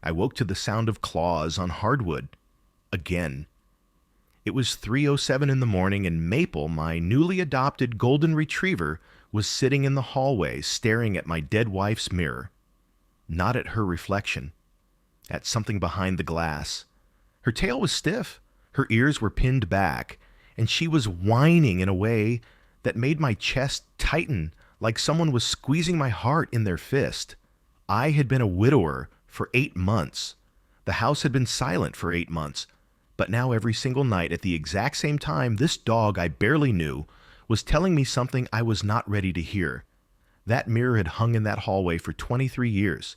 I woke to the sound of claws on hardwood. Again. It was 3:07 in the morning, and Maple, my newly adopted golden retriever, was sitting in the hallway staring at my dead wife's mirror. Not at her reflection. At something behind the glass. Her tail was stiff, her ears were pinned back, and she was whining in a way that made my chest tighten like someone was squeezing my heart in their fist. I had been a widower for 8 months. The house had been silent for 8 months. But now every single night at the exact same time, this dog I barely knew was telling me something I was not ready to hear. That mirror had hung in that hallway for 23 years.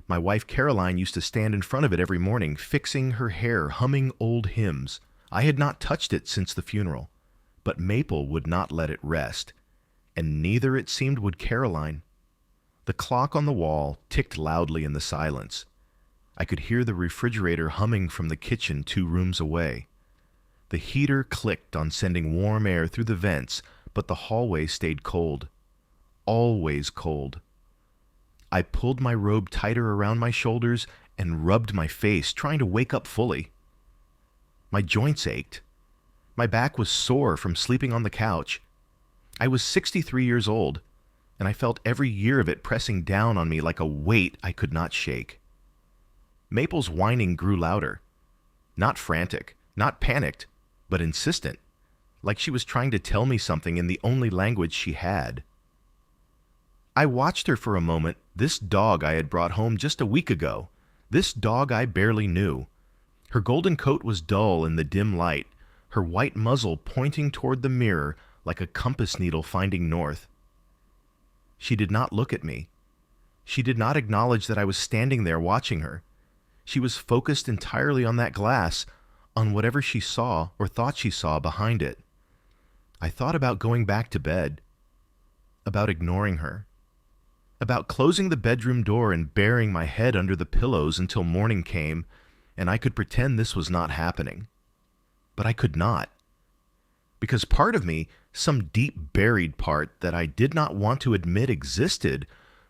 My wife Caroline used to stand in front of it every morning, fixing her hair, humming old hymns. I had not touched it since the funeral. But Maple would not let it rest. And neither, it seemed, would Caroline. The clock on the wall ticked loudly in the silence. I could hear the refrigerator humming from the kitchen 2 rooms away. The heater clicked on sending warm air through the vents, but the hallway stayed cold. Always cold. I pulled my robe tighter around my shoulders and rubbed my face, trying to wake up fully. My joints ached. My back was sore from sleeping on the couch. I was 63 years old, and I felt every year of it pressing down on me like a weight I could not shake. Maple's whining grew louder. Not frantic, not panicked, but insistent, like she was trying to tell me something in the only language she had. I watched her for a moment, this dog I had brought home just a week ago, this dog I barely knew. Her golden coat was dull in the dim light, her white muzzle pointing toward the mirror like a compass needle finding north. She did not look at me. She did not acknowledge that I was standing there watching her. She was focused entirely on that glass, on whatever she saw or thought she saw behind it. I thought about going back to bed, about ignoring her, about closing the bedroom door and burying my head under the pillows until morning came and I could pretend this was not happening. But I could not. Because part of me, some deep buried part that I did not want to admit existed,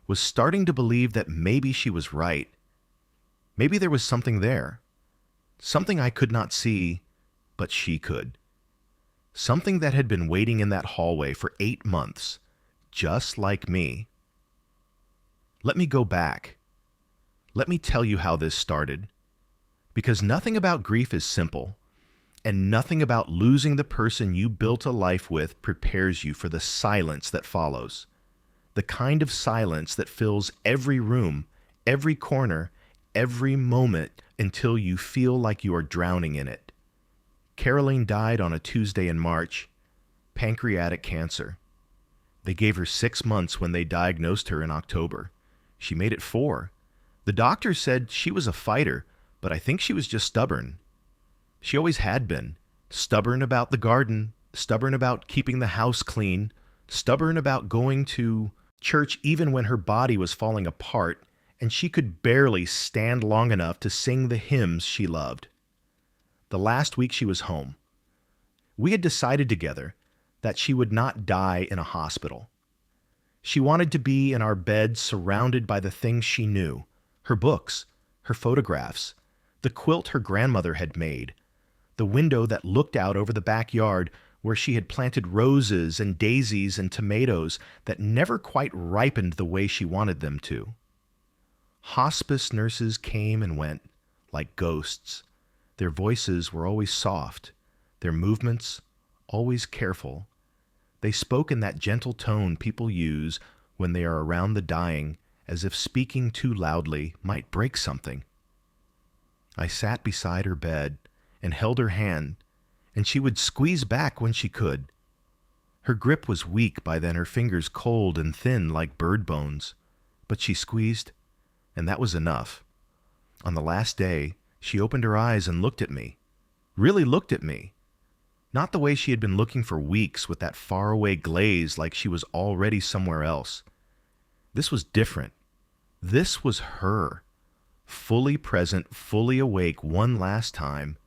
was starting to believe that maybe she was right. Maybe there was something there. Something I could not see, but she could. Something that had been waiting in that hallway for 8 months, just like me. Let me go back. Let me tell you how this started. Because nothing about grief is simple, and nothing about losing the person you built a life with prepares you for the silence that follows. The kind of silence that fills every room, every corner, every moment until you feel like you are drowning in it. Caroline died on a Tuesday in March, pancreatic cancer. They gave her 6 months when they diagnosed her in October. She made it 4. The doctor said she was a fighter, but I think she was just stubborn. She always had been. Stubborn about the garden, stubborn about keeping the house clean, stubborn about going to church even when her body was falling apart, and she could barely stand long enough to sing the hymns she loved. The last week she was home. We had decided together that she would not die in a hospital. She wanted to be in our bed surrounded by the things she knew, her books, her photographs, the quilt her grandmother had made, the window that looked out over the backyard where she had planted roses and daisies and tomatoes that never quite ripened the way she wanted them to. Hospice nurses came and went, like ghosts. Their voices were always soft, their movements always careful. They spoke in that gentle tone people use when they are around the dying, as if speaking too loudly might break something. I sat beside her bed and held her hand, and she would squeeze back when she could. Her grip was weak by then, her fingers cold and thin like bird bones, but she squeezed, and that was enough. On the last day, she opened her eyes and looked at me, really looked at me. Not the way she had been looking for weeks with that faraway glaze like she was already somewhere else. This was different. This was her, fully present, fully awake one last time,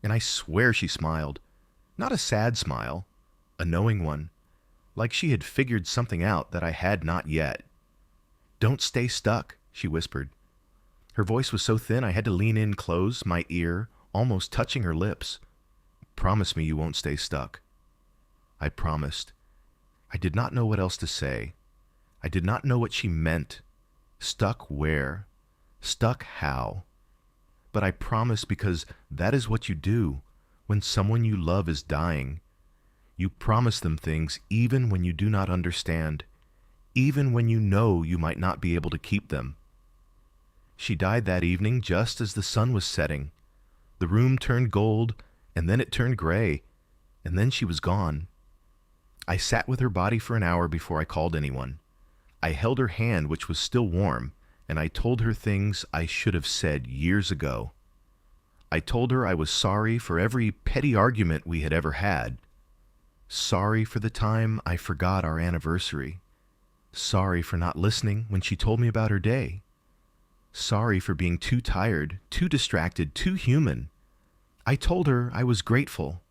and I swear she smiled. Not a sad smile, a knowing one, like she had figured something out that I had not yet. "Don't stay stuck," she whispered. Her voice was so thin I had to lean in close, my ear almost touching her lips. "Promise me you won't stay stuck." I promised. I did not know what else to say. I did not know what she meant. Stuck where? Stuck how? But I promised because that is what you do when someone you love is dying. You promise them things even when you do not understand, even when you know you might not be able to keep them. She died that evening just as the sun was setting. The room turned gold, and then it turned gray, and then she was gone. I sat with her body for an hour before I called anyone. I held her hand, which was still warm, and I told her things I should have said years ago. I told her I was sorry for every petty argument we had ever had. Sorry for the time I forgot our anniversary. Sorry for not listening when she told me about her day. Sorry for being too tired, too distracted, too human. I told her I was grateful.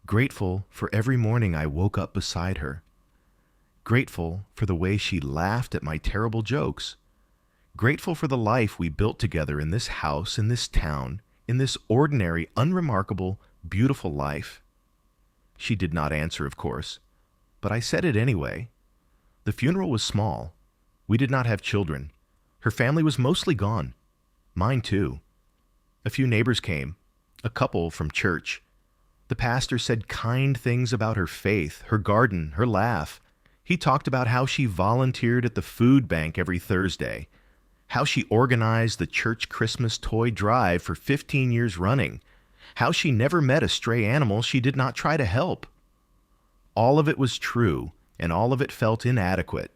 Grateful for every morning I woke up beside her. Grateful for the way she laughed at my terrible jokes. Grateful for the life we built together in this house, in this town, in this ordinary, unremarkable, beautiful life. She did not answer, of course, but I said it anyway. The funeral was small. We did not have children. Her family was mostly gone. Mine too. A few neighbors came, a couple from church. The pastor said kind things about her faith, her garden, her laugh. He talked about how she volunteered at the food bank every Thursday, how she organized the church Christmas toy drive for 15 years running, how she never met a stray animal she did not try to help. All of it was true, and all of it felt inadequate.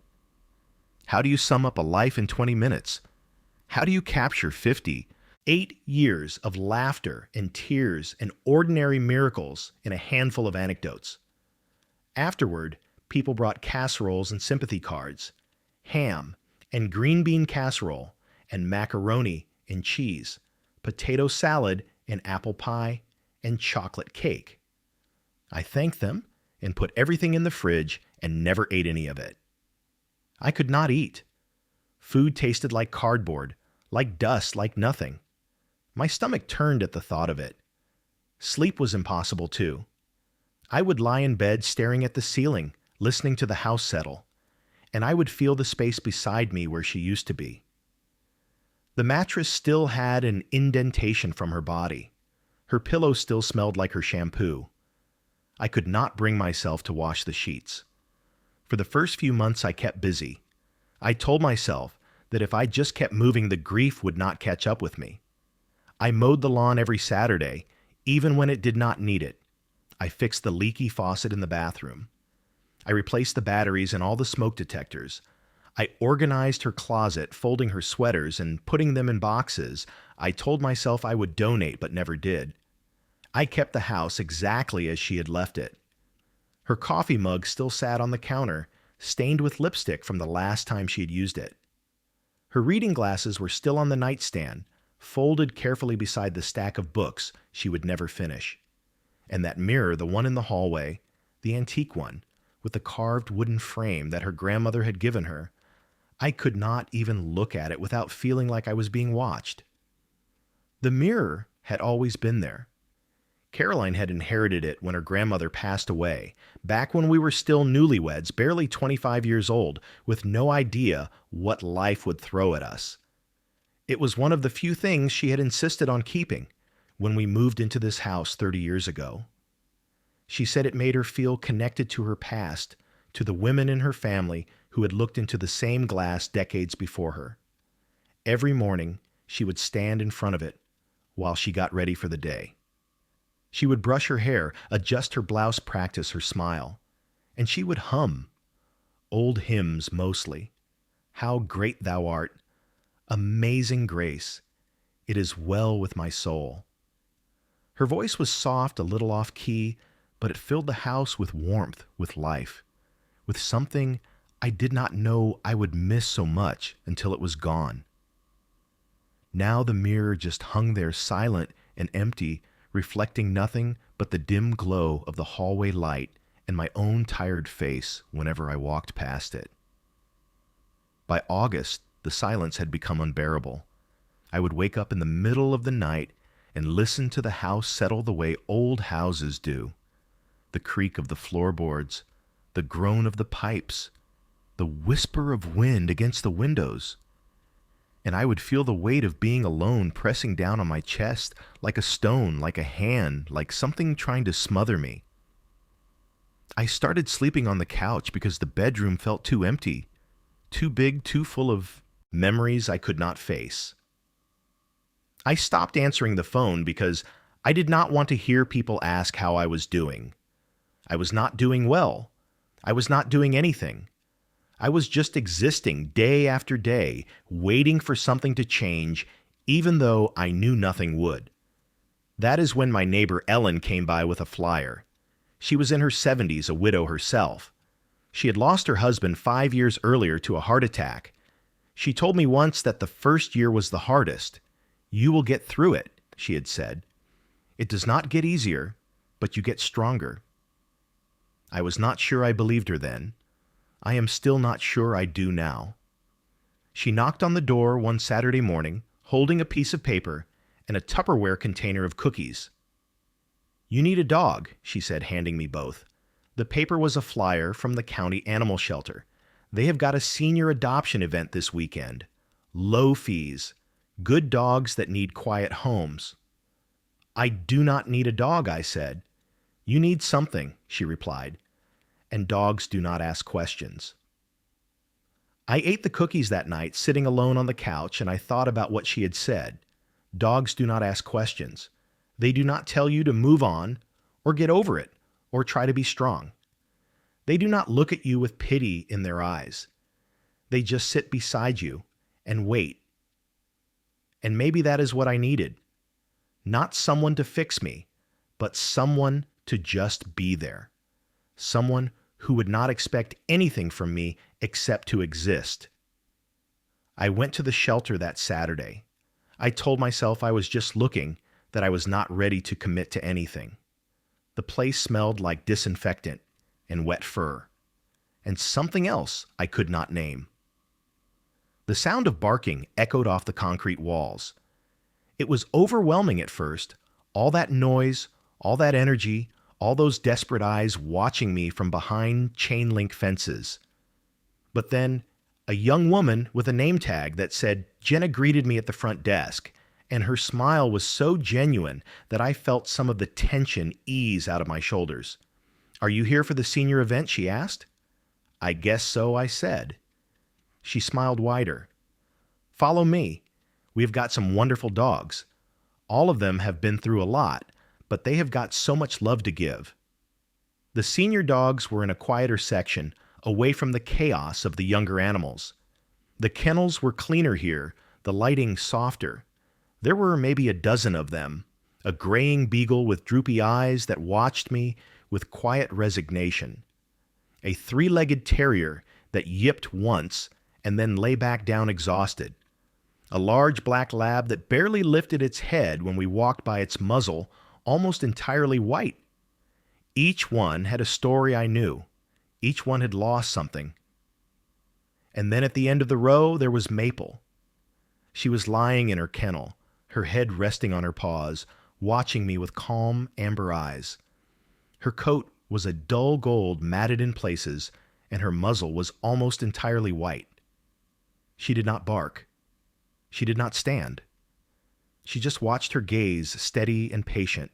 How do you sum up a life in 20 minutes? How do you capture 8 years of laughter and tears and ordinary miracles in a handful of anecdotes? Afterward, people brought casseroles and sympathy cards, ham and green bean casserole and macaroni and cheese, potato salad and apple pie and chocolate cake. I thanked them and put everything in the fridge and never ate any of it. I could not eat. Food tasted like cardboard, like dust, like nothing. My stomach turned at the thought of it. Sleep was impossible too. I would lie in bed staring at the ceiling, listening to the house settle, and I would feel the space beside me where she used to be. The mattress still had an indentation from her body. Her pillow still smelled like her shampoo. I could not bring myself to wash the sheets. For the first few months, I kept busy. I told myself that if I just kept moving, the grief would not catch up with me. I mowed the lawn every Saturday, even when it did not need it. I fixed the leaky faucet in the bathroom. I replaced the batteries in all the smoke detectors. I organized her closet, folding her sweaters and putting them in boxes I told myself I would donate but never did. I kept the house exactly as she had left it. Her coffee mug still sat on the counter, stained with lipstick from the last time she had used it. Her reading glasses were still on the nightstand, folded carefully beside the stack of books she would never finish. And that mirror, the one in the hallway, the antique one, with the carved wooden frame that her grandmother had given her, I could not even look at it without feeling like I was being watched. The mirror had always been there. Caroline had inherited it when her grandmother passed away, back when we were still newlyweds, barely 25 years old, with no idea what life would throw at us. It was one of the few things she had insisted on keeping when we moved into this house 30 years ago. She said it made her feel connected to her past, to the women in her family who had looked into the same glass decades before her. Every morning, she would stand in front of it while she got ready for the day. She would brush her hair, adjust her blouse, practice her smile, and she would hum. Old hymns mostly. How great thou art! Amazing grace! It is well with my soul. Her voice was soft, a little off-key, but it filled the house with warmth, with life, with something I did not know I would miss so much until it was gone. Now the mirror just hung there silent and empty, reflecting nothing but the dim glow of the hallway light and my own tired face whenever I walked past it. By August, the silence had become unbearable. I would wake up in the middle of the night and listen to the house settle the way old houses do. The creak of the floorboards, the groan of the pipes, the whisper of wind against the windows. And I would feel the weight of being alone pressing down on my chest like a stone, like a hand, like something trying to smother me. I started sleeping on the couch because the bedroom felt too empty, too big, too full of memories I could not face. I stopped answering the phone because I did not want to hear people ask how I was doing. I was not doing well. I was not doing anything. I was just existing day after day, waiting for something to change, even though I knew nothing would. That is when my neighbor Ellen came by with a flyer. She was in her 70s, a widow herself. She had lost her husband 5 years earlier to a heart attack. She told me once that the first year was the hardest. You will get through it, she had said. It does not get easier, but you get stronger. I was not sure I believed her then. I am still not sure I do now. She knocked on the door one Saturday morning, holding a piece of paper and a Tupperware container of cookies. "You need a dog," she said, handing me both. The paper was a flyer from the county animal shelter. They have got a senior adoption event this weekend. Low fees. Good dogs that need quiet homes. "I do not need a dog," I said. "You need something," she replied. "And dogs do not ask questions." I ate the cookies that night, sitting alone on the couch, and I thought about what she had said. Dogs do not ask questions. They do not tell you to move on, or get over it, or try to be strong. They do not look at you with pity in their eyes. They just sit beside you and wait. And maybe that is what I needed. Not someone to fix me, but someone to just be there. Someone who would not expect anything from me except to exist. I went to the shelter that Saturday. I told myself I was just looking, that I was not ready to commit to anything. The place smelled like disinfectant and wet fur, and something else I could not name. The sound of barking echoed off the concrete walls. It was overwhelming at first, all that noise, all that energy, all those desperate eyes watching me from behind chain-link fences. But then, a young woman with a name tag that said Jenna greeted me at the front desk, and her smile was so genuine that I felt some of the tension ease out of my shoulders. "Are you here for the senior event?" she asked. "I guess so," I said. She smiled wider. "Follow me. We have got some wonderful dogs. All of them have been through a lot, but they have got so much love to give." The senior dogs were in a quieter section, away from the chaos of the younger animals. The kennels were cleaner here, the lighting softer. There were maybe a dozen of them, a graying beagle with droopy eyes that watched me with quiet resignation, a three-legged terrier that yipped once and then lay back down exhausted, a large black lab that barely lifted its head when we walked by its muzzle, almost entirely white. Each one had a story I knew. Each one had lost something. And then at the end of the row, there was Maple. She was lying in her kennel, her head resting on her paws, watching me with calm, amber eyes. Her coat was a dull gold matted in places, and her muzzle was almost entirely white. She did not bark. She did not stand. She just watched her gaze steady and patient,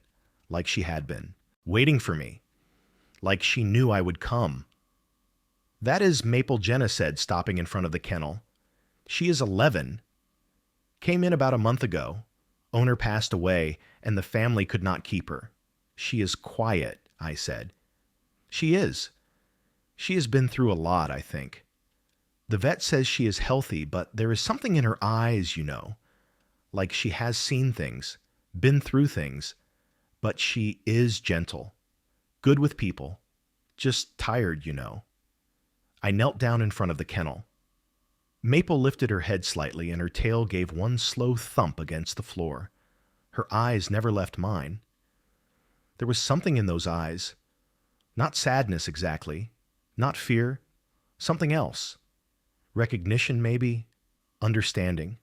like she had been, waiting for me, like she knew I would come. "That is Maple," Jenna said, stopping in front of the kennel. "She is 11. Came in about a month ago. Owner passed away, and the family could not keep her. She is quiet," I said. "She is. She has been through a lot, I think. The vet says she is healthy, but there is something in her eyes, you know, like she has seen things, been through things, but she is gentle, good with people, just tired, you know." I knelt down in front of the kennel. Maple lifted her head slightly, and her tail gave one slow thump against the floor. Her eyes never left mine. There was something in those eyes. Not sadness exactly, not fear, something else. Recognition, maybe, understanding.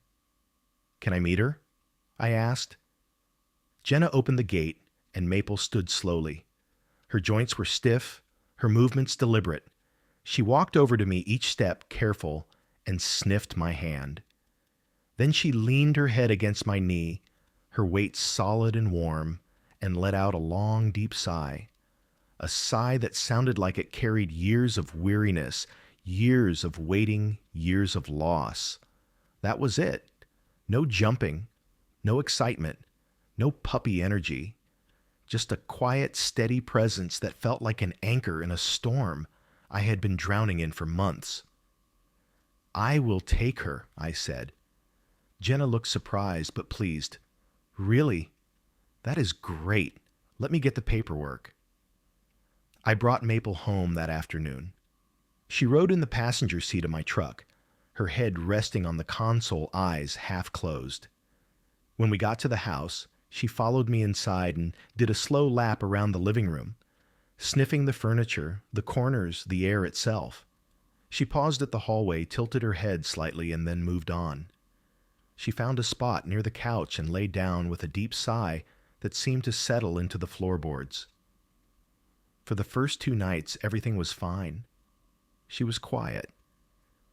Can I meet her? I asked. Jenna opened the gate, and Maple stood slowly. Her joints were stiff, her movements deliberate. She walked over to me each step careful and sniffed my hand. Then she leaned her head against my knee, her weight solid and warm, and let out a long, deep sigh. A sigh that sounded like it carried years of weariness, years of waiting, years of loss. That was it. No jumping, no excitement, no puppy energy. Just a quiet, steady presence that felt like an anchor in a storm I had been drowning in for months. I will take her, I said. Jenna looked surprised but pleased. Really? That is great. Let me get the paperwork. I brought Maple home that afternoon. She rode in the passenger seat of my truck, her head resting on the console, eyes half closed. When we got to the house, she followed me inside and did a slow lap around the living room, sniffing the furniture, the corners, the air itself. She paused at the hallway, tilted her head slightly, and then moved on. She found a spot near the couch and lay down with a deep sigh that seemed to settle into the floorboards. For the first 2 nights, everything was fine. She was quiet.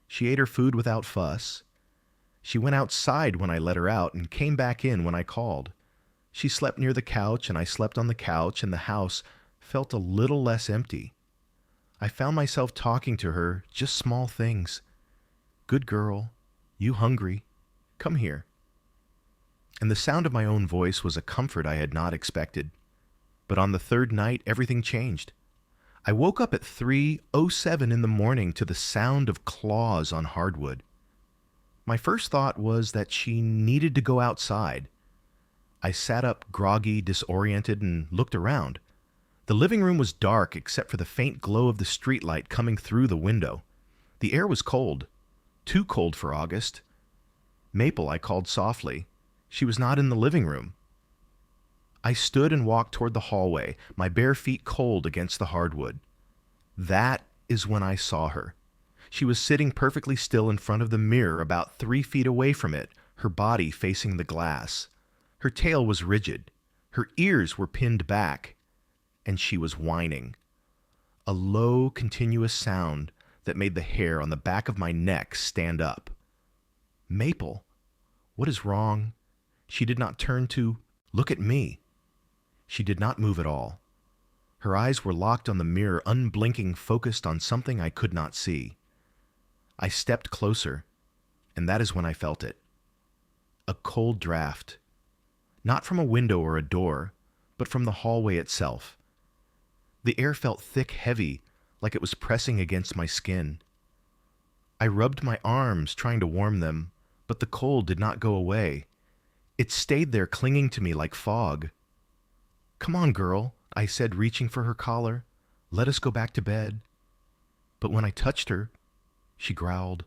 She ate her food without fuss. She went outside when I let her out and came back in when I called. She slept near the couch and I slept on the couch, and the house felt a little less empty. I found myself talking to her just small things. Good girl. You hungry? Come here. And the sound of my own voice was a comfort I had not expected. But on the 3rd night, everything changed. I woke up at 3:07 in the morning to the sound of claws on hardwood. My first thought was that she needed to go outside. I sat up groggy, disoriented, and looked around. The living room was dark except for the faint glow of the streetlight coming through the window. The air was cold. Too cold for August. Maple, I called softly. She was not in the living room. I stood and walked toward the hallway, my bare feet cold against the hardwood. That is when I saw her. She was sitting perfectly still in front of the mirror about 3 feet away from it, her body facing the glass. Her tail was rigid. Her ears were pinned back. And she was whining. A low, continuous sound that made the hair on the back of my neck stand up. Maple, what is wrong? She did not turn to look at me. She did not move at all. Her eyes were locked on the mirror, unblinking, focused on something I could not see. I stepped closer, and that is when I felt it. A cold draft. Not from a window or a door, but from the hallway itself. The air felt thick, heavy, like it was pressing against my skin. I rubbed my arms, trying to warm them, but the cold did not go away. It stayed there, clinging to me like fog. Come on, girl, I said, reaching for her collar. Let us go back to bed. But when I touched her, she growled.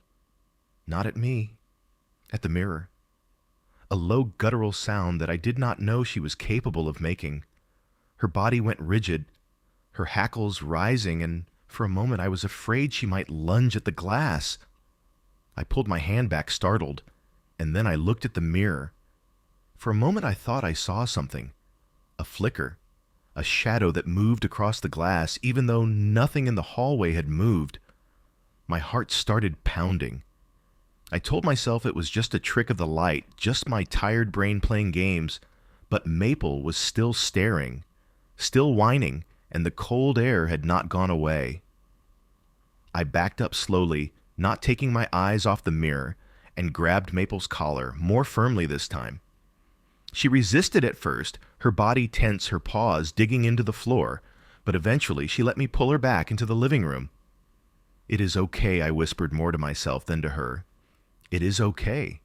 Not at me, at the mirror. A low guttural sound that I did not know she was capable of making. Her body went rigid, her hackles rising, and for a moment I was afraid she might lunge at the glass. I pulled my hand back, startled, and then I looked at the mirror. For a moment I thought I saw something. A flicker, a shadow that moved across the glass, even though nothing in the hallway had moved. My heart started pounding. I told myself it was just a trick of the light, just my tired brain playing games, but Maple was still staring, still whining, and the cold air had not gone away. I backed up slowly, not taking my eyes off the mirror, and grabbed Maple's collar, more firmly this time. She resisted at first, her body tense, her paws digging into the floor, but eventually she let me pull her back into the living room. It is okay, I whispered more to myself than to her. It is okay.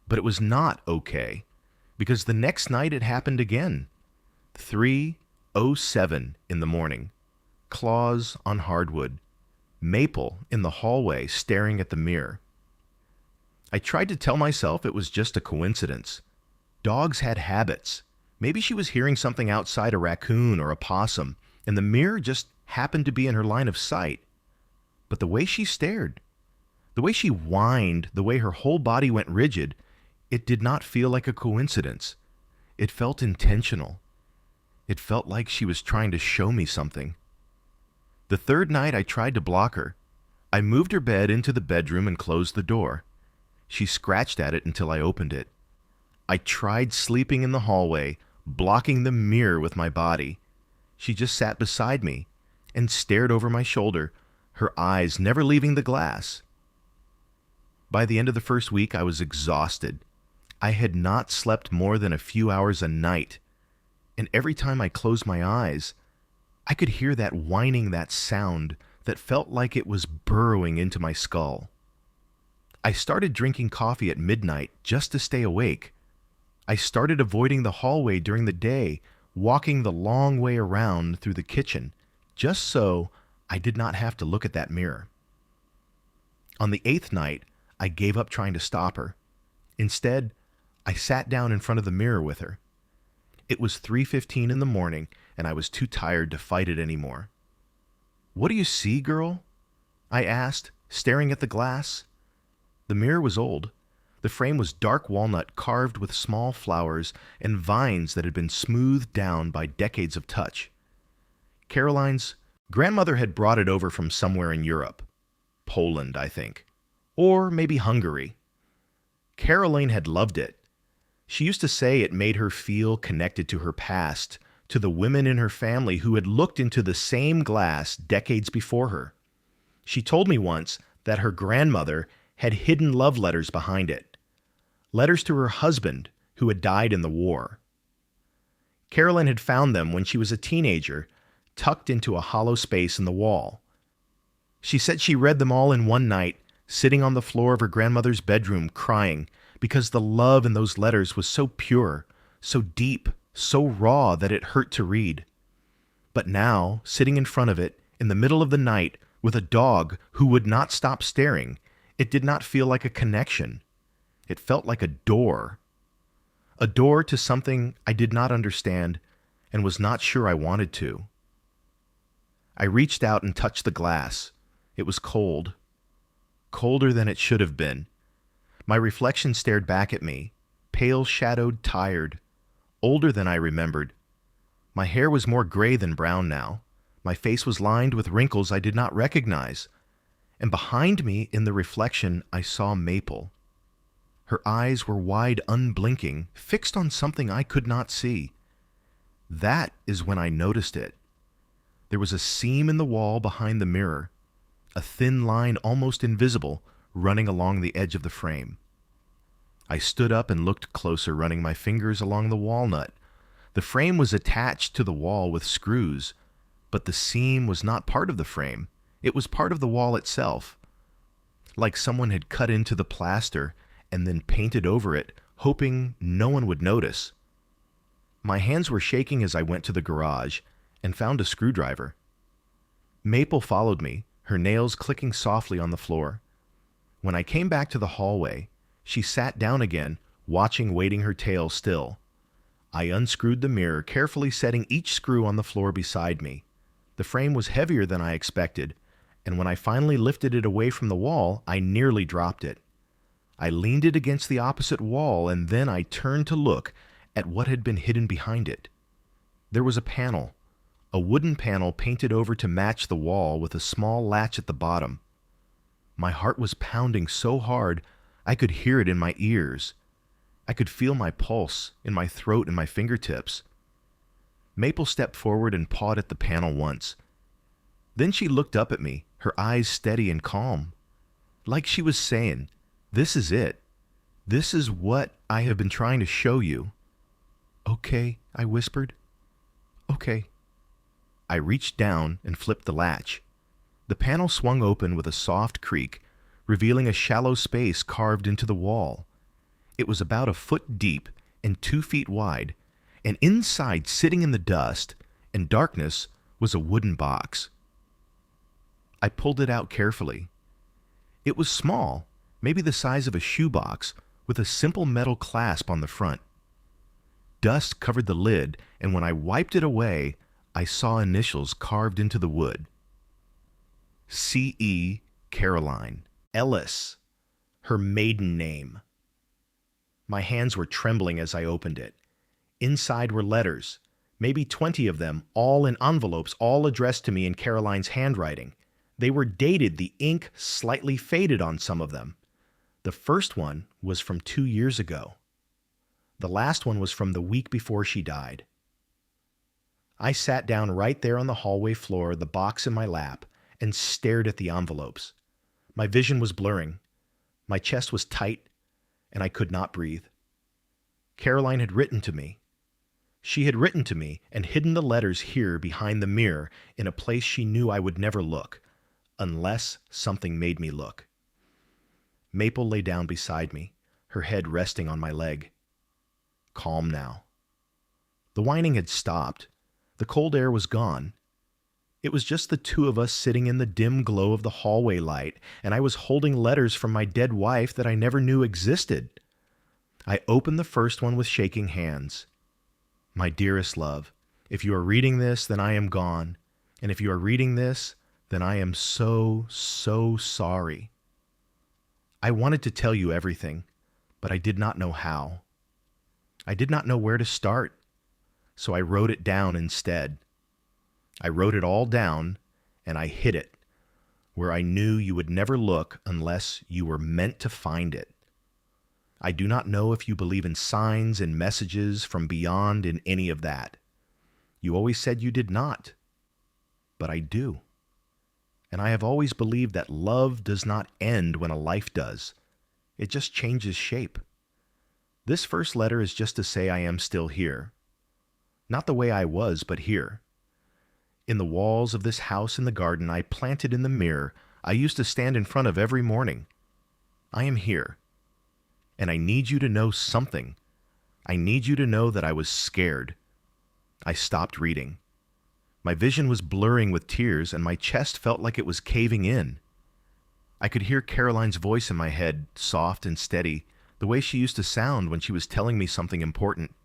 But it was not okay, because the next night it happened again. 3:07 in the morning. Claws on hardwood. Maple in the hallway staring at the mirror. I tried to tell myself it was just a coincidence. Dogs had habits. Maybe she was hearing something outside, a raccoon or a possum, and the mirror just happened to be in her line of sight. But the way she stared, the way she whined, the way her whole body went rigid, It did not feel like a coincidence. It felt intentional. It felt like she was trying to show me something. The third night I tried to block her. I moved her bed into the bedroom and closed the door. She scratched at it until I opened it. I tried sleeping in the hallway, blocking the mirror with my body. She just sat beside me and stared over my shoulder, her eyes never leaving the glass. By the end of the first week, I was exhausted. I had not slept more than a few hours a night, and every time I closed my eyes, I could hear that whining, that sound that felt like it was burrowing into my skull. I started drinking coffee at midnight just to stay awake. I started avoiding the hallway during the day, walking the long way around through the kitchen, just so I did not have to look at that mirror. On the 8th night, I gave up trying to stop her. Instead, I sat down in front of the mirror with her. It was 3:15 in the morning, and I was too tired to fight it anymore. "What do you see, girl?" I asked, staring at the glass. The mirror was old. The frame was dark walnut carved with small flowers and vines that had been smoothed down by decades of touch. Caroline's grandmother had brought it over from somewhere in Europe. Poland, I think. Or maybe Hungary. Caroline had loved it. She used to say it made her feel connected to her past, to the women in her family who had looked into the same glass decades before her. She told me once that her grandmother had hidden love letters behind it. Letters to her husband, who had died in the war. Caroline had found them when she was a teenager, tucked into a hollow space in the wall. She said she read them all in one night, sitting on the floor of her grandmother's bedroom crying because the love in those letters was so pure, so deep, so raw that it hurt to read. But now, sitting in front of it, in the middle of the night, with a dog who would not stop staring, it did not feel like a connection. It felt like a door. A door to something I did not understand and was not sure I wanted to. I reached out and touched the glass. It was cold. Colder than it should have been. My reflection stared back at me, pale, shadowed, tired, older than I remembered. My hair was more gray than brown now. My face was lined with wrinkles I did not recognize. And behind me in the reflection, I saw Maple. Her eyes were wide, unblinking, fixed on something I could not see. That is when I noticed it. There was a seam in the wall behind the mirror, a thin line almost invisible running along the edge of the frame. I stood up and looked closer, running my fingers along the walnut. The frame was attached to the wall with screws, but the seam was not part of the frame. It was part of the wall itself. Like someone had cut into the plaster and then painted over it, hoping no one would notice. My hands were shaking as I went to the garage and found a screwdriver. Maple followed me, her nails clicking softly on the floor. When I came back to the hallway, she sat down again, waiting her tail still. I unscrewed the mirror, carefully setting each screw on the floor beside me. The frame was heavier than I expected, and when I finally lifted it away from the wall, I nearly dropped it. I leaned it against the opposite wall, and then I turned to look at what had been hidden behind it. There was a panel, a wooden panel painted over to match the wall with a small latch at the bottom. My heart was pounding so hard I could hear it in my ears. I could feel my pulse in my throat and my fingertips. Maple stepped forward and pawed at the panel once. Then she looked up at me, her eyes steady and calm, like she was saying, "This is it. This is what I have been trying to show you." "Okay," I whispered. "Okay." I reached down and flipped the latch. The panel swung open with a soft creak, revealing a shallow space carved into the wall. It was about a foot deep and 2 feet wide, and inside, sitting in the dust and darkness, was a wooden box. I pulled it out carefully. It was small, maybe the size of a shoebox, with a simple metal clasp on the front. Dust covered the lid, and when I wiped it away, I saw initials carved into the wood. C.E. Caroline Ellis, her maiden name. My hands were trembling as I opened it. Inside were letters, maybe 20 of them, all in envelopes, all addressed to me in Caroline's handwriting. They were dated, the ink slightly faded on some of them. The first one was from 2 years ago. The last one was from the week before she died. I sat down right there on the hallway floor, the box in my lap, and stared at the envelopes. My vision was blurring. My chest was tight, and I could not breathe. Caroline had written to me. She had written to me and hidden the letters here behind the mirror in a place she knew I would never look, unless something made me look. Maple lay down beside me, her head resting on my leg. Calm now. The whining had stopped. The cold air was gone. It was just the two of us sitting in the dim glow of the hallway light, and I was holding letters from my dead wife that I never knew existed. I opened the first one with shaking hands. My dearest love, if you are reading this, then I am gone. And if you are reading this, then I am so, so sorry. I wanted to tell you everything, but I did not know how. I did not know where to start, so I wrote it down instead. I wrote it all down, and I hid it, where I knew you would never look unless you were meant to find it. I do not know if you believe in signs and messages from beyond in any of that. You always said you did not, but I do. And I have always believed that love does not end when a life does. It just changes shape. This first letter is just to say I am still here. Not the way I was, but here. In the walls of this house in the garden I planted in the mirror I used to stand in front of every morning. I am here. And I need you to know something. I need you to know that I was scared. I stopped reading. My vision was blurring with tears, and my chest felt like it was caving in. I could hear Caroline's voice in my head, soft and steady, the way she used to sound when she was telling me something important.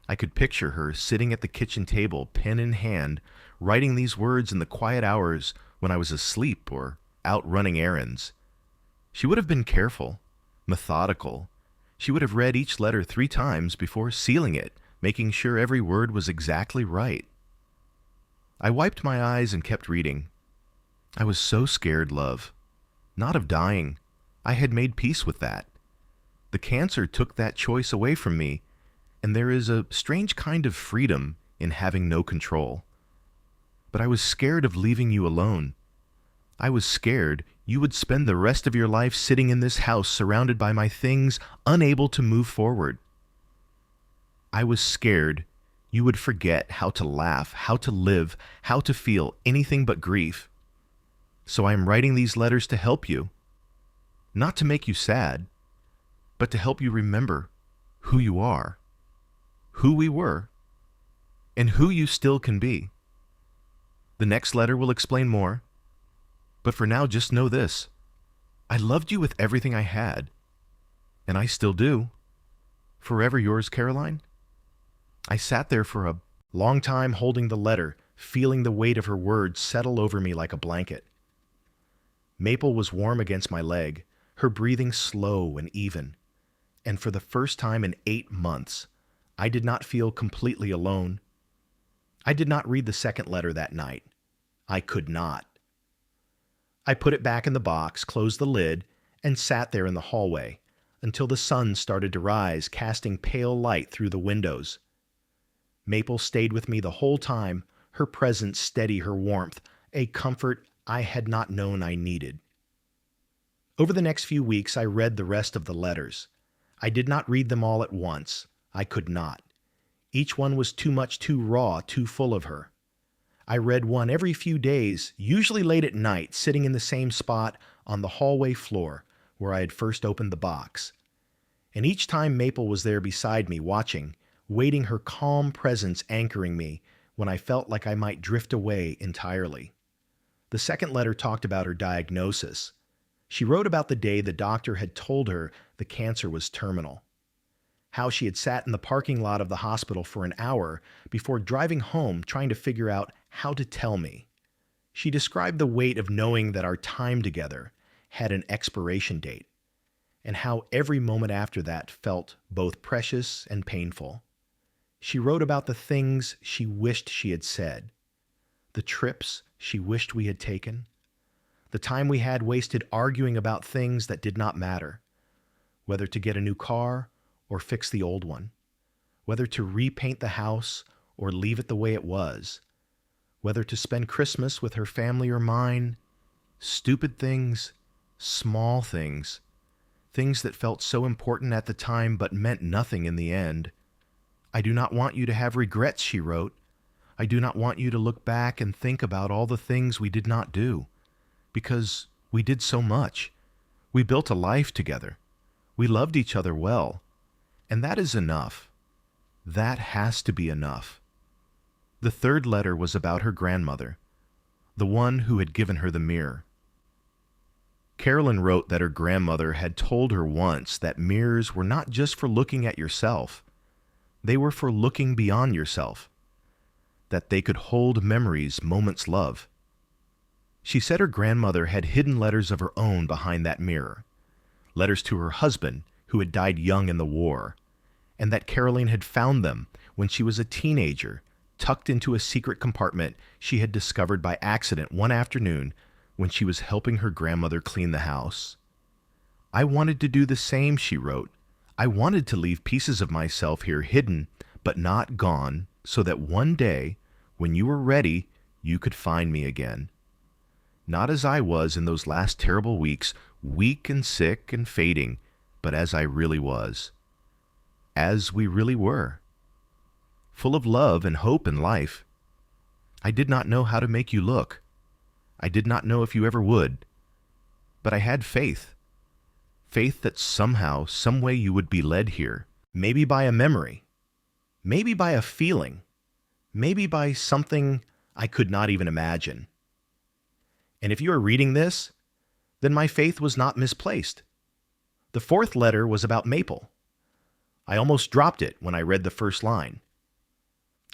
I could picture her sitting at the kitchen table, pen in hand, writing these words in the quiet hours when I was asleep or out running errands. She would have been careful, methodical. She would have read each letter 3 times before sealing it, making sure every word was exactly right. I wiped my eyes and kept reading. I was so scared, love. Not of dying. I had made peace with that. The cancer took that choice away from me, and there is a strange kind of freedom in having no control. But I was scared of leaving you alone. I was scared you would spend the rest of your life sitting in this house surrounded by my things, unable to move forward. I was scared you would forget how to laugh, how to live, how to feel anything but grief. So I am writing these letters to help you. Not to make you sad, but to help you remember who you are, who we were, and who you still can be. The next letter will explain more. But for now, just know this. I loved you with everything I had, and I still do. Forever yours, Caroline. I sat there for a long time holding the letter, feeling the weight of her words settle over me like a blanket. Maple was warm against my leg, her breathing slow and even. And for the first time in 8 months, I did not feel completely alone. I did not read the second letter that night. I could not. I put it back in the box, closed the lid, and sat there in the hallway until the sun started to rise, casting pale light through the windows. Maple stayed with me the whole time, her presence steady her warmth, a comfort I had not known I needed. Over the next few weeks, I read the rest of the letters. I did not read them all at once. I could not. Each one was too much, too raw, too full of her. I read one every few days, usually late at night, sitting in the same spot on the hallway floor where I had first opened the box. And each time Maple was there beside me, watching, waiting, her calm presence anchoring me when I felt like I might drift away entirely. The second letter talked about her diagnosis. She wrote about the day the doctor had told her the cancer was terminal. How she had sat in the parking lot of the hospital for an hour before driving home trying to figure out how to tell me. She described the weight of knowing that our time together had an expiration date, and how every moment after that felt both precious and painful. She wrote about the things she wished she had said, the trips she wished we had taken, the time we had wasted arguing about things that did not matter, whether to get a new car or fix the old one, whether to repaint the house or leave it the way it was, whether to spend Christmas with her family or mine. Stupid things, small things, things that felt so important at the time but meant nothing in the end. I do not want you to have regrets, she wrote. I do not want you to look back and think about all the things we did not do, because we did so much. We built a life together. We loved each other well, and that is enough. That has to be enough. The third letter was about her grandmother, the one who had given her the mirror. Carolyn wrote that her grandmother had told her once that mirrors were not just for looking at yourself, they were for looking beyond yourself, that they could hold memories moments love. She said her grandmother had hidden letters of her own behind that mirror, letters to her husband who had died young in the war, and that Caroline had found them when she was a teenager, tucked into a secret compartment she had discovered by accident one afternoon when she was helping her grandmother clean the house. I wanted to do the same, she wrote. I wanted to leave pieces of myself here hidden, but not gone, so that one day, when you were ready, you could find me again. Not as I was in those last terrible weeks, weak and sick and fading, but as I really was. As we really were. Full of love and hope in life. I did not know how to make you look. I did not know if you ever would. But I had faith. Faith that somehow, some way you would be led here. Maybe by a memory. Maybe by a feeling. Maybe by something I could not even imagine. And if you are reading this, then my faith was not misplaced. The fourth letter was about Maple. I almost dropped it when I read the first line.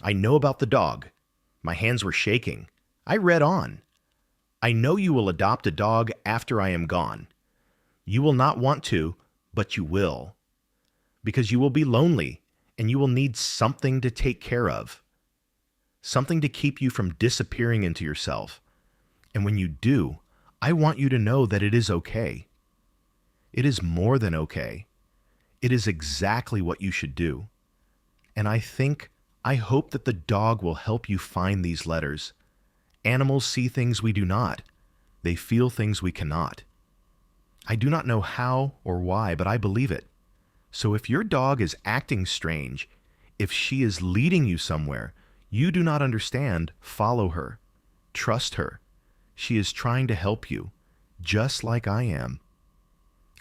I know about the dog. My hands were shaking. I read on. I know you will adopt a dog after I am gone. You will not want to, but you will. Because you will be lonely, and you will need something to take care of. Something to keep you from disappearing into yourself. And when you do, I want you to know that it is okay. It is more than okay. It is exactly what you should do. And I hope that the dog will help you find these letters. Animals see things we do not. They feel things we cannot. I do not know how or why, but I believe it. So if your dog is acting strange, if she is leading you somewhere you do not understand, follow her. Trust her. She is trying to help you, just like I am.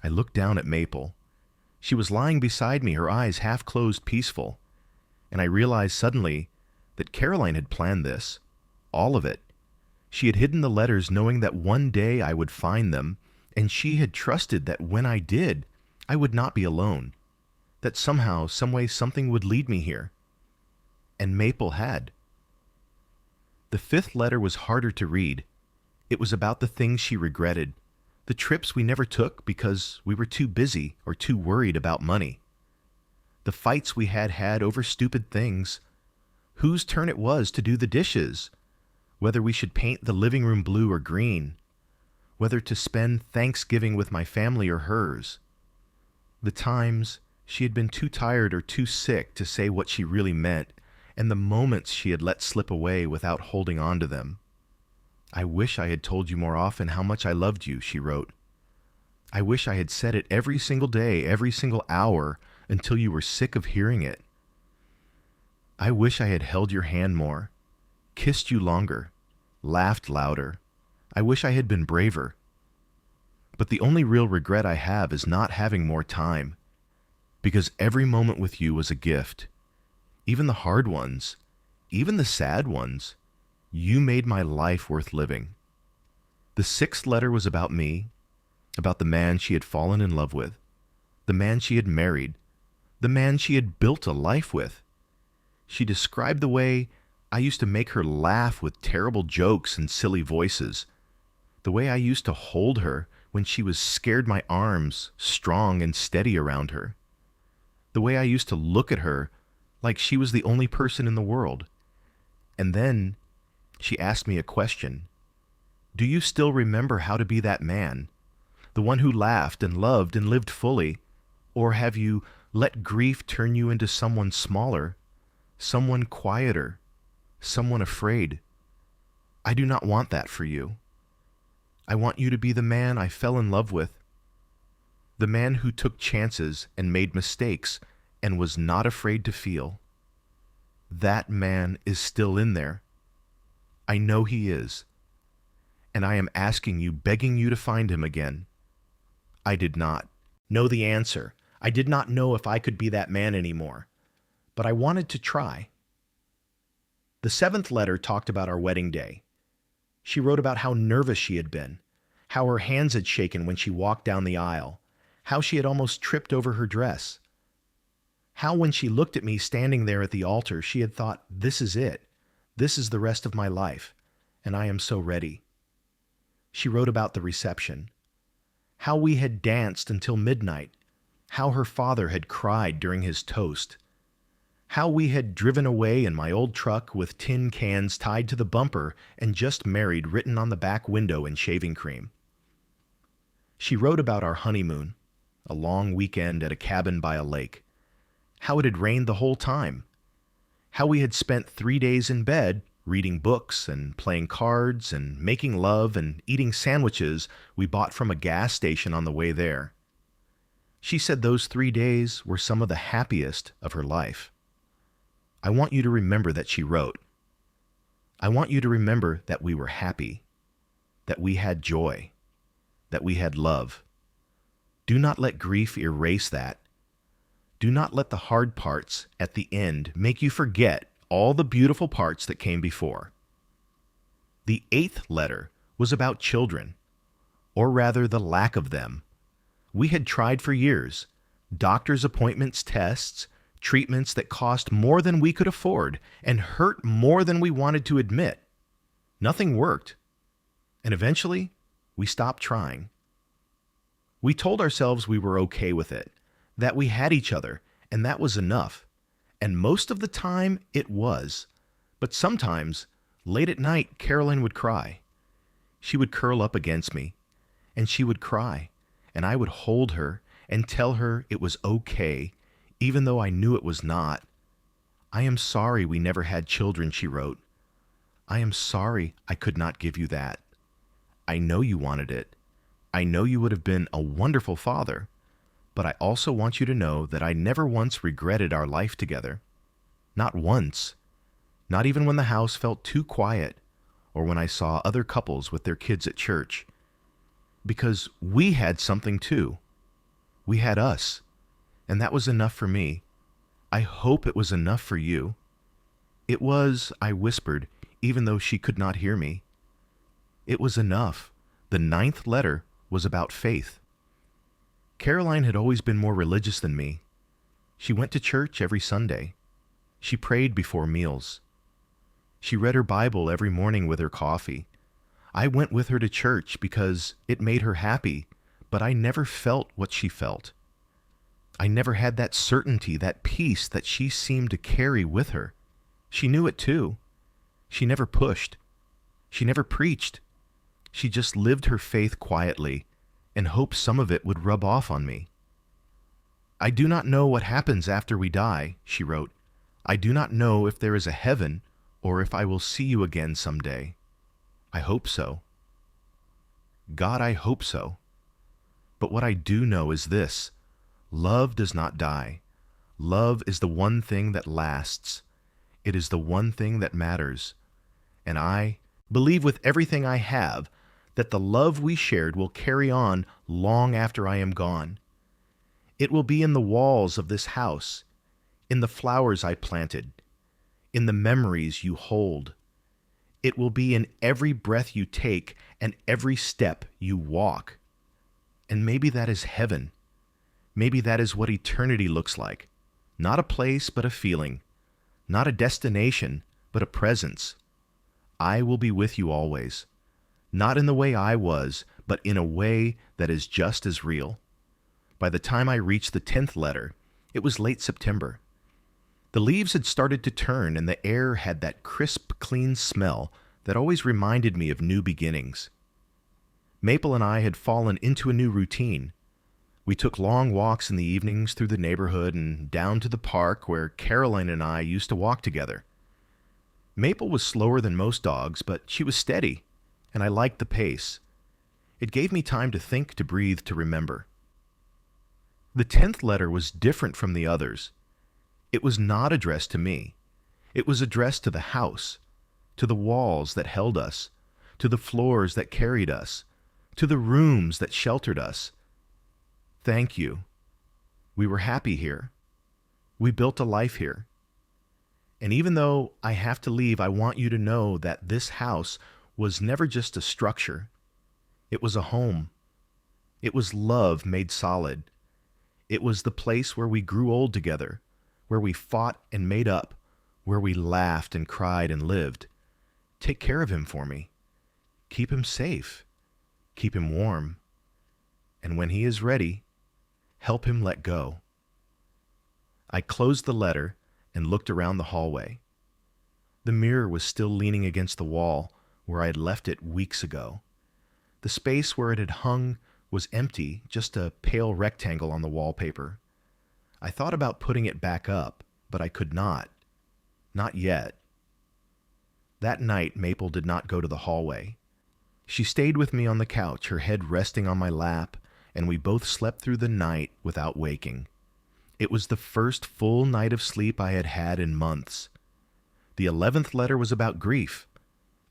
I looked down at Maple. She was lying beside me, her eyes half closed, peaceful. And I realized suddenly that Caroline had planned this. All of it. She had hidden the letters knowing that one day I would find them, and she had trusted that when I did, I would not be alone. That somehow, some way, something would lead me here. And Maple had. The fifth letter was harder to read. It was about the things she regretted, the trips we never took because we were too busy or too worried about money. The fights we had had over stupid things, whose turn it was to do the dishes, whether we should paint the living room blue or green, whether to spend Thanksgiving with my family or hers. The times she had been too tired or too sick to say what she really meant, and the moments she had let slip away without holding on to them. I wish I had told you more often how much I loved you, she wrote. I wish I had said it every single day, every single hour, until you were sick of hearing it. I wish I had held your hand more, kissed you longer, laughed louder. I wish I had been braver. But the only real regret I have is not having more time, because every moment with you was a gift. Even the hard ones, even the sad ones, you made my life worth living. The sixth letter was about me, about the man she had fallen in love with, the man she had married, the man she had built a life with. She described the way I used to make her laugh with terrible jokes and silly voices, the way I used to hold her when she was scared my arms strong and steady around her. The way I used to look at her like she was the only person in the world. And then she asked me a question. Do you still remember how to be that man? The one who laughed and loved and lived fully? Or have you let grief turn you into someone smaller, someone quieter, someone afraid? I do not want that for you. I want you to be the man I fell in love with, the man who took chances and made mistakes and was not afraid to feel. That man is still in there. I know he is. And I am asking you, begging you to find him again. I did not know the answer. I did not know if I could be that man anymore. But I wanted to try. The 7th letter talked about our wedding day. She wrote about how nervous she had been, how her hands had shaken when she walked down the aisle, how she had almost tripped over her dress, how when she looked at me standing there at the altar, she had thought, this is it. This is the rest of my life, and I am so ready. She wrote about the reception, how we had danced until midnight, how her father had cried during his toast, how we had driven away in my old truck with tin cans tied to the bumper and just married written on the back window in shaving cream. She wrote about our honeymoon, a long weekend at a cabin by a lake, how it had rained the whole time, how we had spent 3 days in bed reading books and playing cards and making love and eating sandwiches we bought from a gas station on the way there. She said those 3 days were some of the happiest of her life. I want you to remember that she wrote. I want you to remember that we were happy, that we had joy, that we had love. Do not let grief erase that. Do not let the hard parts at the end make you forget all the beautiful parts that came before. The 8th letter was about children, or rather the lack of them. We had tried for years, doctor's appointments, tests, treatments that cost more than we could afford and hurt more than we wanted to admit. Nothing worked, and eventually we stopped trying. We told ourselves we were okay with it, that we had each other, and that was enough. And most of the time, it was. But sometimes, late at night, Caroline would cry. She would curl up against me, and she would cry, and I would hold her and tell her it was okay, even though I knew it was not. I am sorry we never had children, she wrote. I am sorry I could not give you that. I know you wanted it. I know you would have been a wonderful father. But I also want you to know that I never once regretted our life together. Not once. Not even when the house felt too quiet or when I saw other couples with their kids at church. Because we had something too. We had us. And that was enough for me. I hope it was enough for you. It was, I whispered, even though she could not hear me. It was enough. The 9th letter was about faith. Caroline had always been more religious than me. She went to church every Sunday. She prayed before meals. She read her Bible every morning with her coffee. I went with her to church because it made her happy, but I never felt what she felt. I never had that certainty, that peace that she seemed to carry with her. She knew it too. She never pushed. She never preached. She just lived her faith quietly and hoped some of it would rub off on me. I do not know what happens after we die, she wrote. I do not know if there is a heaven or if I will see you again someday. I hope so. God, I hope so. But what I do know is this: love does not die. Love is the one thing that lasts. It is the one thing that matters. And I believe with everything I have that the love we shared will carry on long after I am gone. It will be in the walls of this house, in the flowers I planted, in the memories you hold. It will be in every breath you take and every step you walk. And maybe that is heaven. Maybe that is what eternity looks like. Not a place, but a feeling. Not a destination, but a presence. I will be with you always. Not in the way I was, but in a way that is just as real. By the time I reached the 10th letter, it was late September. The leaves had started to turn, and the air had that crisp, clean smell that always reminded me of new beginnings. Maple and I had fallen into a new routine. We took long walks in the evenings through the neighborhood and down to the park where Caroline and I used to walk together. Maple was slower than most dogs, but she was steady, and I liked the pace. It gave me time to think, to breathe, to remember. The 10th letter was different from the others. It was not addressed to me. It was addressed to the house, to the walls that held us, to the floors that carried us, to the rooms that sheltered us. Thank you. We were happy here. We built a life here. And even though I have to leave, I want you to know that this house was never just a structure. It was a home. It was love made solid. It was the place where we grew old together, where we fought and made up, where we laughed and cried and lived. Take care of him for me. Keep him safe. Keep him warm. And when he is ready, help him let go. I closed the letter and looked around the hallway. The mirror was still leaning against the wall where I had left it weeks ago. The space where it had hung was empty, just a pale rectangle on the wallpaper. I thought about putting it back up, but I could not. Not yet. That night, Maple did not go to the hallway. She stayed with me on the couch, her head resting on my lap, and we both slept through the night without waking. It was the first full night of sleep I had had in months. The 11th letter was about grief.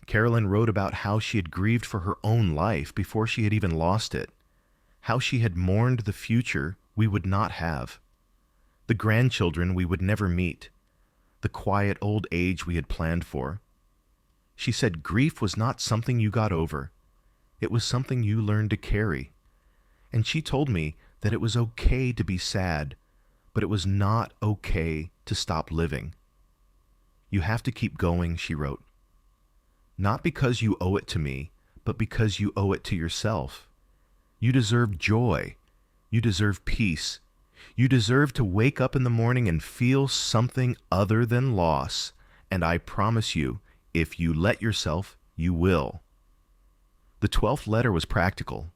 Carolyn wrote about how she had grieved for her own life before she had even lost it, how she had mourned the future we would not have, the grandchildren we would never meet, the quiet old age we had planned for. She said grief was not something you got over. It was something you learned to carry. And she told me that it was okay to be sad, but it was not okay to stop living. You have to keep going, she wrote. Not because you owe it to me, but because you owe it to yourself. You deserve joy. You deserve peace. You deserve to wake up in the morning and feel something other than loss. And I promise you, if you let yourself, you will. The 12th letter was practical.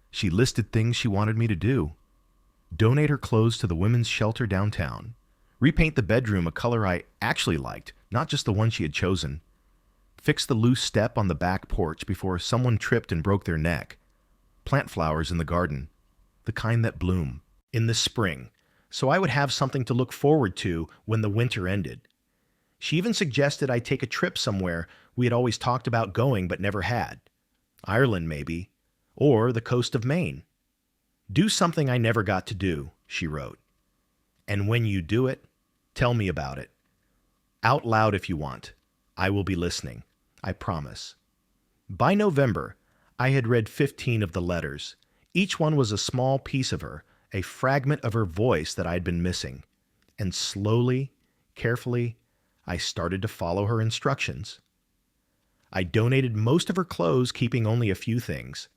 She listed things she wanted me to do. Donate her clothes to the women's shelter downtown. Repaint the bedroom a color I actually liked, not just the one she had chosen. Fix the loose step on the back porch before someone tripped and broke their neck. Plant flowers in the garden, the kind that bloom in the spring, so I would have something to look forward to when the winter ended. She even suggested I take a trip somewhere we had always talked about going but never had. Ireland, maybe, or the coast of Maine. Do something I never got to do, she wrote. And when you do it, tell me about it. Out loud if you want. I will be listening. I promise. By November, I had read 15 of the letters. Each one was a small piece of her, a fragment of her voice that I had been missing. And slowly, carefully, I started to follow her instructions. I donated most of her clothes, keeping only a few things.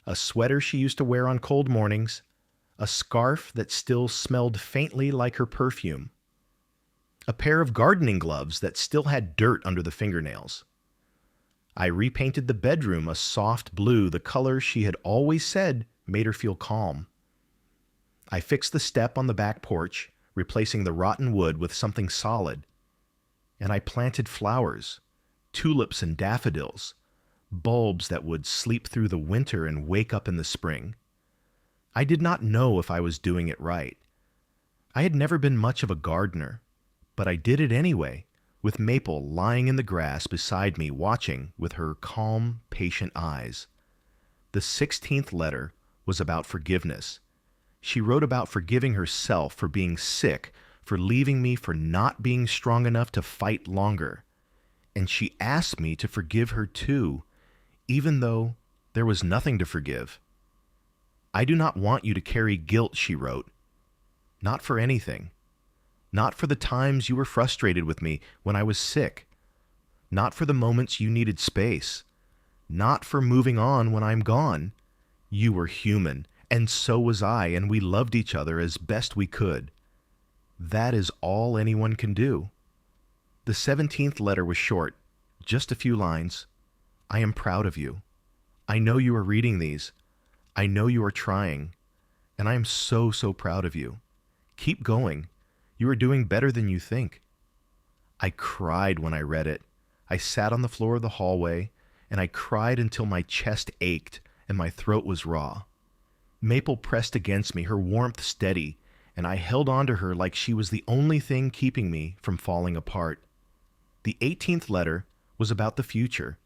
A sweater she used to wear on cold mornings, a scarf that still smelled faintly like her perfume, a pair of gardening gloves that still had dirt under the fingernails. I repainted the bedroom a soft blue, the color she had always said made her feel calm. I fixed the step on the back porch, replacing the rotten wood with something solid. And I planted flowers, tulips and daffodils, bulbs that would sleep through the winter and wake up in the spring. I did not know if I was doing it right. I had never been much of a gardener, but I did it anyway, with Maple lying in the grass beside me watching with her calm, patient eyes. The 16th letter was about forgiveness. She wrote about forgiving herself for being sick, for leaving me, for not being strong enough to fight longer. And she asked me to forgive her too, even though there was nothing to forgive. I do not want you to carry guilt, she wrote. Not for anything. Not for the times you were frustrated with me when I was sick. Not for the moments you needed space. Not for moving on when I'm gone. You were human, and so was I, and we loved each other as best we could. That is all anyone can do. The 17th letter was short, just a few lines. I am proud of you. I know you are reading these. I know you are trying, and I am so, so proud of you. Keep going. You are doing better than you think. I cried when I read it. I sat on the floor of the hallway, and I cried until my chest ached and my throat was raw. Maple pressed against me, her warmth steady, and I held on to her like she was the only thing keeping me from falling apart. The 18th letter was about the future.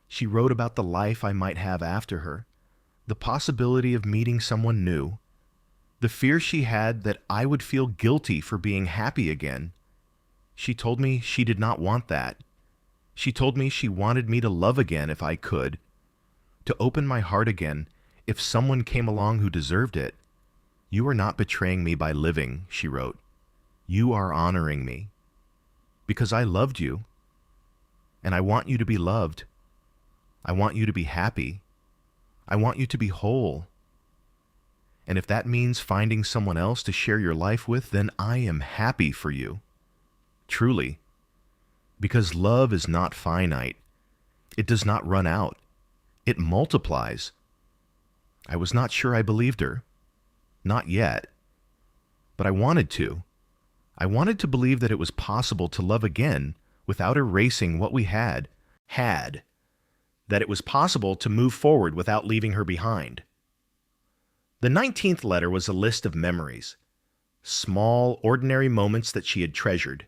She wrote about the life I might have after her, the possibility of meeting someone new, the fear she had that I would feel guilty for being happy again. She told me she did not want that. She told me she wanted me to love again if I could, to open my heart again if someone came along who deserved it. You are not betraying me by living, she wrote. You are honoring me. Because I loved you, and I want you to be loved. I want you to be happy. I want you to be whole. And if that means finding someone else to share your life with, then I am happy for you. Truly. Because love is not finite. It does not run out. It multiplies. I was not sure I believed her. Not yet. But I wanted to. I wanted to believe that it was possible to love again without erasing what we had. That it was possible to move forward without leaving her behind. The 19th letter was a list of memories. Small, ordinary moments that she had treasured.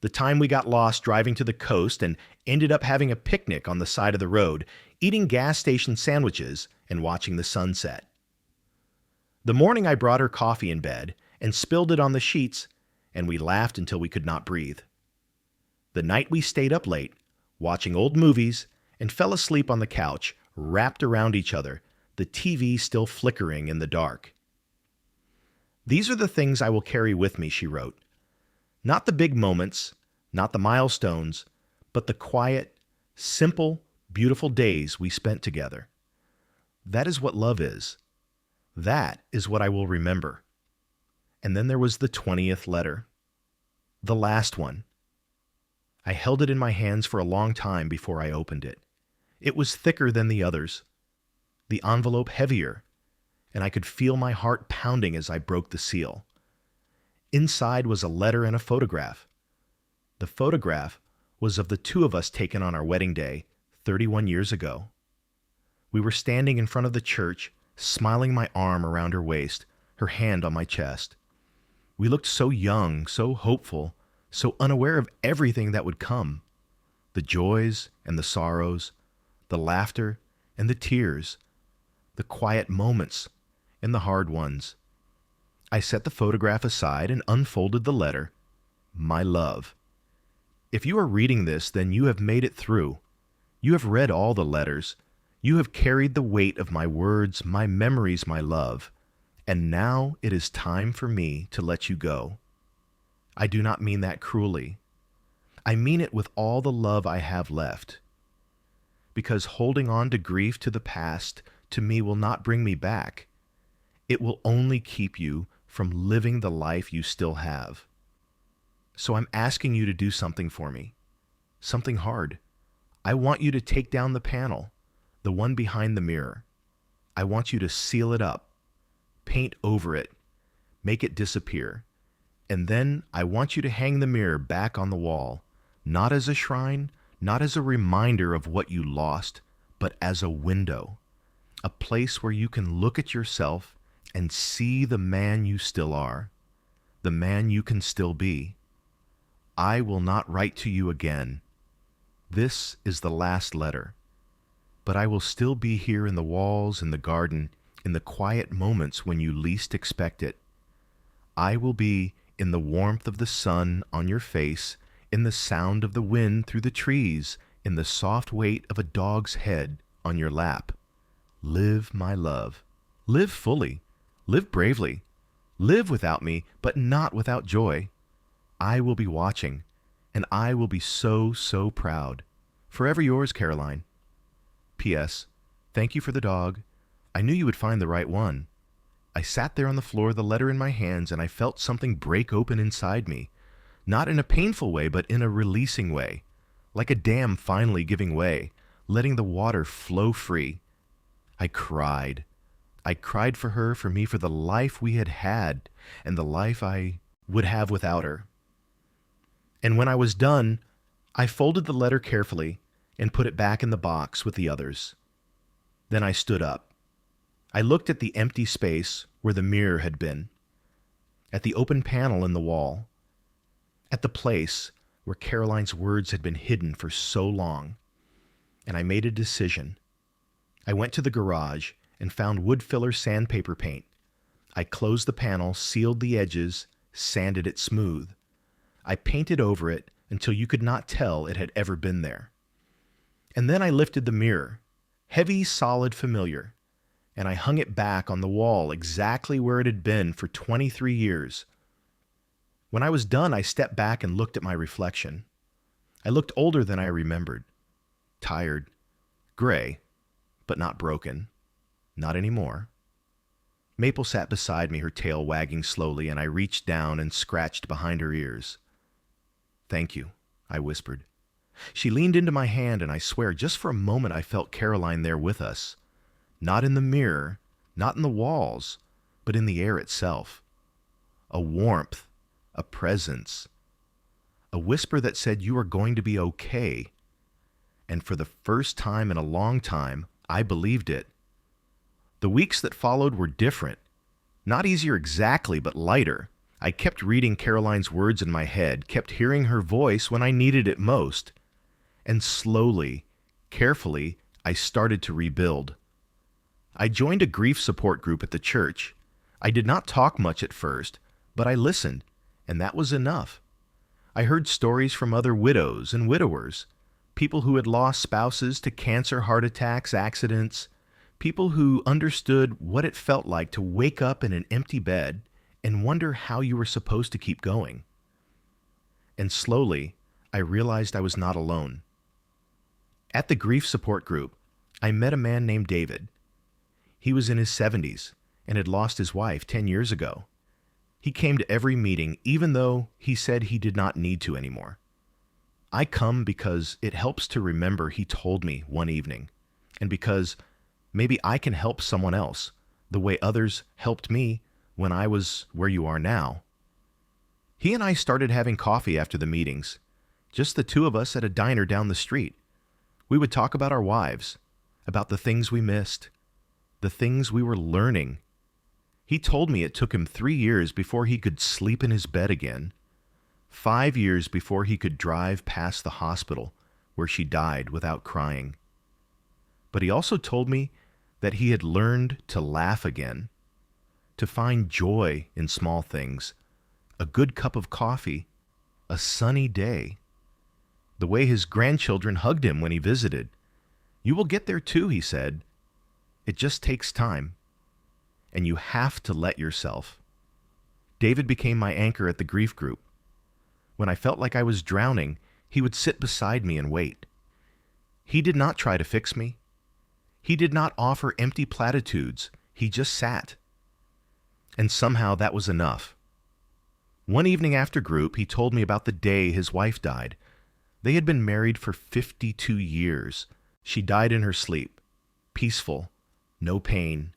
The time we got lost driving to the coast and ended up having a picnic on the side of the road, eating gas station sandwiches and watching the sunset. The morning I brought her coffee in bed and spilled it on the sheets, and we laughed until we could not breathe. The night we stayed up late, watching old movies, and fell asleep on the couch, wrapped around each other, the TV still flickering in the dark. These are the things I will carry with me, she wrote. Not the big moments, not the milestones, but the quiet, simple, beautiful days we spent together. That is what love is. That is what I will remember. And then there was the 20th letter. The last one. I held it in my hands for a long time before I opened it. It was thicker than the others, the envelope heavier, and I could feel my heart pounding as I broke the seal. Inside was a letter and a photograph. The photograph was of the two of us taken on our wedding day 31 years ago. We were standing in front of the church, smiling, my arm around her waist, her hand on my chest. We looked so young, so hopeful, so unaware of everything that would come. The joys and the sorrows, the laughter and the tears, the quiet moments and the hard ones. I set the photograph aside and unfolded the letter. My love. If you are reading this, then you have made it through. You have read all the letters. You have carried the weight of my words, my memories, my love. And now it is time for me to let you go. I do not mean that cruelly. I mean it with all the love I have left. Because holding on to grief to the past to me will not bring me back. It will only keep you from living the life you still have. So I'm asking you to do something for me. Something hard. I want you to take down the panel, the one behind the mirror. I want you to seal it up, paint over it, make it disappear. And then I want you to hang the mirror back on the wall, not as a shrine, not as a reminder of what you lost, but as a window, a place where you can look at yourself and see the man you still are, the man you can still be. I will not write to you again. This is the last letter. But I will still be here in the walls, in the garden, in the quiet moments when you least expect it. I will be in the warmth of the sun on your face, in the sound of the wind through the trees, in the soft weight of a dog's head on your lap. Live, my love. Live fully. Live bravely. Live without me, but not without joy. I will be watching, and I will be so, so proud. Forever yours, Caroline. P.S. Thank you for the dog. I knew you would find the right one. I sat there on the floor, the letter in my hands, and I felt something break open inside me. Not in a painful way, but in a releasing way. Like a dam finally giving way, letting the water flow free. I cried. I cried for her, for me, for the life we had had, and the life I would have without her. And when I was done, I folded the letter carefully and put it back in the box with the others. Then I stood up. I looked at the empty space where the mirror had been, at the open panel in the wall, at the place where Caroline's words had been hidden for so long, and I made a decision. I went to the garage and found wood filler sandpaper paint. I closed the panel, sealed the edges, sanded it smooth. I painted over it until you could not tell it had ever been there. And then I lifted the mirror, heavy, solid, familiar, and I hung it back on the wall exactly where it had been for 23 years. When I was done, I stepped back and looked at my reflection. I looked older than I remembered. Tired, gray, but not broken. Not anymore. Maple sat beside me, her tail wagging slowly, and I reached down and scratched behind her ears. "Thank you," I whispered. She leaned into my hand, and I swear, just for a moment I felt Caroline there with us. Not in the mirror, not in the walls, but in the air itself. A warmth, a presence, a whisper that said, "You are going to be okay." And for the first time in a long time, I believed it. The weeks that followed were different. Not easier exactly, but lighter. I kept reading Caroline's words in my head, kept hearing her voice when I needed it most. And slowly, carefully, I started to rebuild. I joined a grief support group at the church. I did not talk much at first, but I listened, and that was enough. I heard stories from other widows and widowers, people who had lost spouses to cancer, heart attacks, accidents, people who understood what it felt like to wake up in an empty bed and wonder how you were supposed to keep going. And slowly, I realized I was not alone. At the grief support group, I met a man named David. He was in his 70s and had lost his wife 10 years ago. He came to every meeting, even though he said he did not need to anymore. I come because it helps to remember he told me one evening, and because maybe I can help someone else the way others helped me when I was where you are now. He and I started having coffee after the meetings, just the two of us at a diner down the street. We would talk about our wives, about the things we missed, the things we were learning. He told me it took him 3 years before he could sleep in his bed again, 5 years before he could drive past the hospital where she died without crying. But he also told me that he had learned to laugh again, to find joy in small things, a good cup of coffee, a sunny day, the way his grandchildren hugged him when he visited. "You will get there too," he said. "It just takes time, and you have to let yourself." David became my anchor at the grief group. When I felt like I was drowning, he would sit beside me and wait. He did not try to fix me. He did not offer empty platitudes. He just sat. And somehow that was enough. One evening after group, he told me about the day his wife died. They had been married for 52 years. She died in her sleep, peaceful, no pain.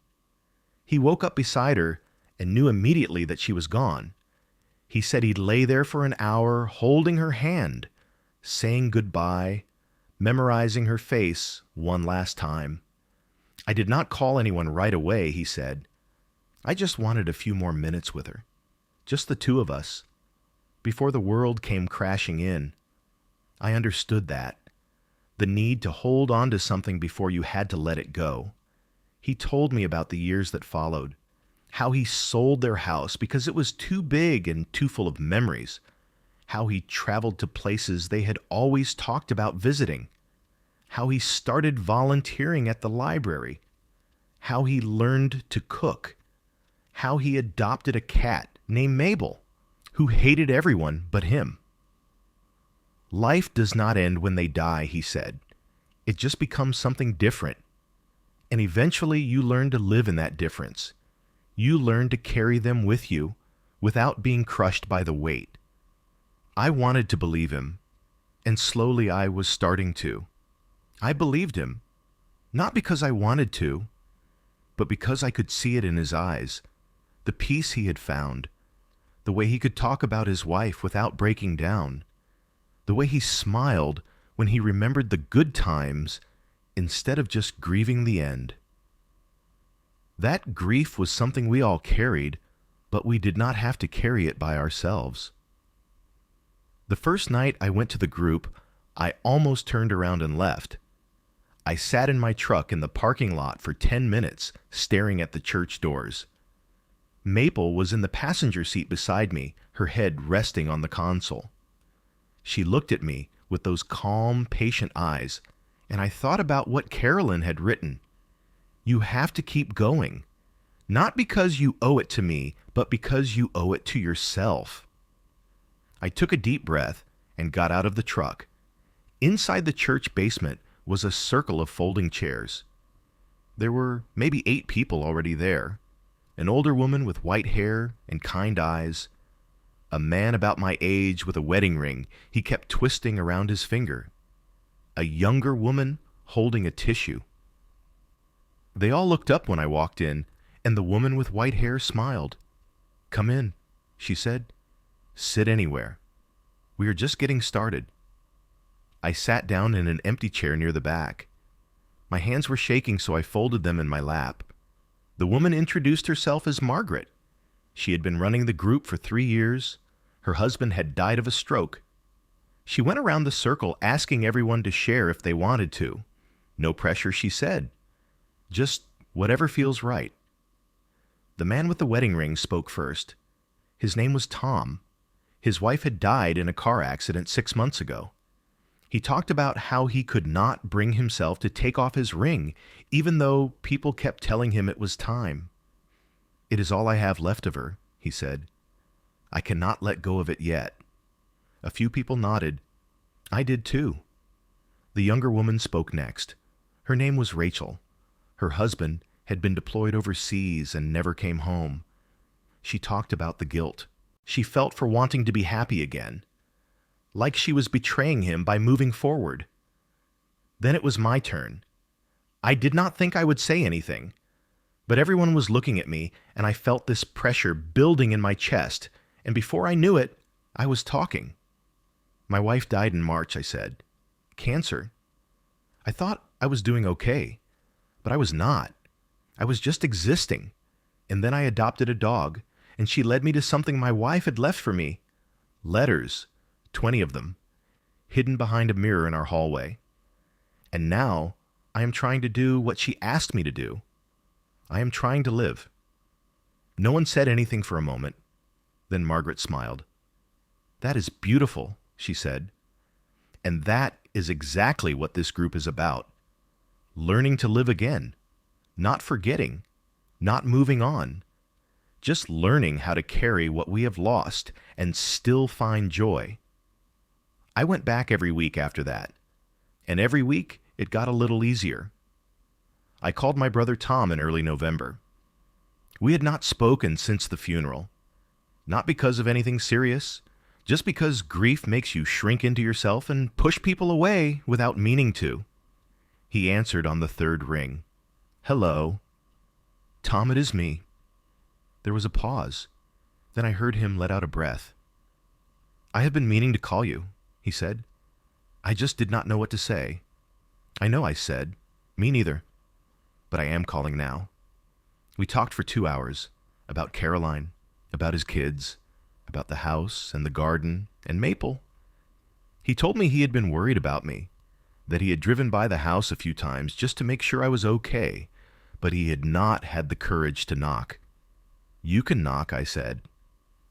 He woke up beside her and knew immediately that she was gone. He said he'd lay there for an hour, holding her hand, saying goodbye, memorizing her face one last time. "I did not call anyone right away," he said. "I just wanted a few more minutes with her, just the two of us, before the world came crashing in." I understood that, the need to hold on to something before you had to let it go. He told me about the years that followed, how he sold their house because it was too big and too full of memories, how he traveled to places they had always talked about visiting, how he started volunteering at the library, how he learned to cook, how he adopted a cat named Mabel, who hated everyone but him. "Life does not end when they die," he said. "It just becomes something different. And eventually you learn to live in that difference. You learn to carry them with you without being crushed by the weight. I wanted to believe him, and slowly I was starting to. I believed him, not because I wanted to, but because I could see it in his eyes, the peace he had found, the way he could talk about his wife without breaking down, the way he smiled when he remembered the good times instead of just grieving the end. That grief was something we all carried, but we did not have to carry it by ourselves. The first night I went to the group, I almost turned around and left. I sat in my truck in the parking lot for 10 minutes, staring at the church doors. Maple was in the passenger seat beside me, her head resting on the console. She looked at me with those calm, patient eyes, and I thought about what Carolyn had written. You have to keep going, not because you owe it to me, but because you owe it to yourself. I took a deep breath and got out of the truck. Inside the church basement was a circle of folding chairs. There were maybe 8 people already there. An older woman with white hair and kind eyes. A man about my age with a wedding ring he kept twisting around his finger. A younger woman holding a tissue. They all looked up when I walked in, and the woman with white hair smiled. "Come in," she said. "Sit anywhere. We are just getting started." I sat down in an empty chair near the back. My hands were shaking, so I folded them in my lap. The woman introduced herself as Margaret. She had been running the group for 3 years. Her husband had died of a stroke. She went around the circle asking everyone to share if they wanted to. No pressure, she said. Just whatever feels right. The man with the wedding ring spoke first. His name was Tom. His wife had died in a car accident 6 months ago. He talked about how he could not bring himself to take off his ring, even though people kept telling him it was time. "It is all I have left of her," he said. "I cannot let go of it yet." A few people nodded. I did too. The younger woman spoke next. Her name was Rachel. Her husband had been deployed overseas and never came home. She talked about the guilt she felt for wanting to be happy again, like she was betraying him by moving forward. Then it was my turn. I did not think I would say anything, but everyone was looking at me, and I felt this pressure building in my chest, and before I knew it, I was talking. "My wife died in March," I said. "Cancer." I thought I was doing okay, but I was not. I was just existing. And then I adopted a dog, and she led me to something my wife had left for me. Letters, 20 of them, hidden behind a mirror in our hallway. And now I am trying to do what she asked me to do. I am trying to live. No one said anything for a moment. Then Margaret smiled. "That is beautiful," she said. And that is exactly what this group is about. Learning to live again. Not forgetting. Not moving on. Just learning how to carry what we have lost and still find joy. I went back every week after that. And every week it got a little easier. I called my brother Tom in early November. We had not spoken since the funeral. Not because of anything serious, just because grief makes you shrink into yourself and push people away without meaning to. He answered on the 3rd ring. "Hello." "Tom, it is me." There was a pause. Then I heard him let out a breath. "I have been meaning to call you," he said. "I just did not know what to say." "I know," I said. "Me neither. But I am calling now." We talked for 2 hours about Caroline, about his kids, about the house and the garden and Maple. He told me he had been worried about me, that he had driven by the house a few times just to make sure I was okay, but he had not had the courage to knock. "You can knock," I said.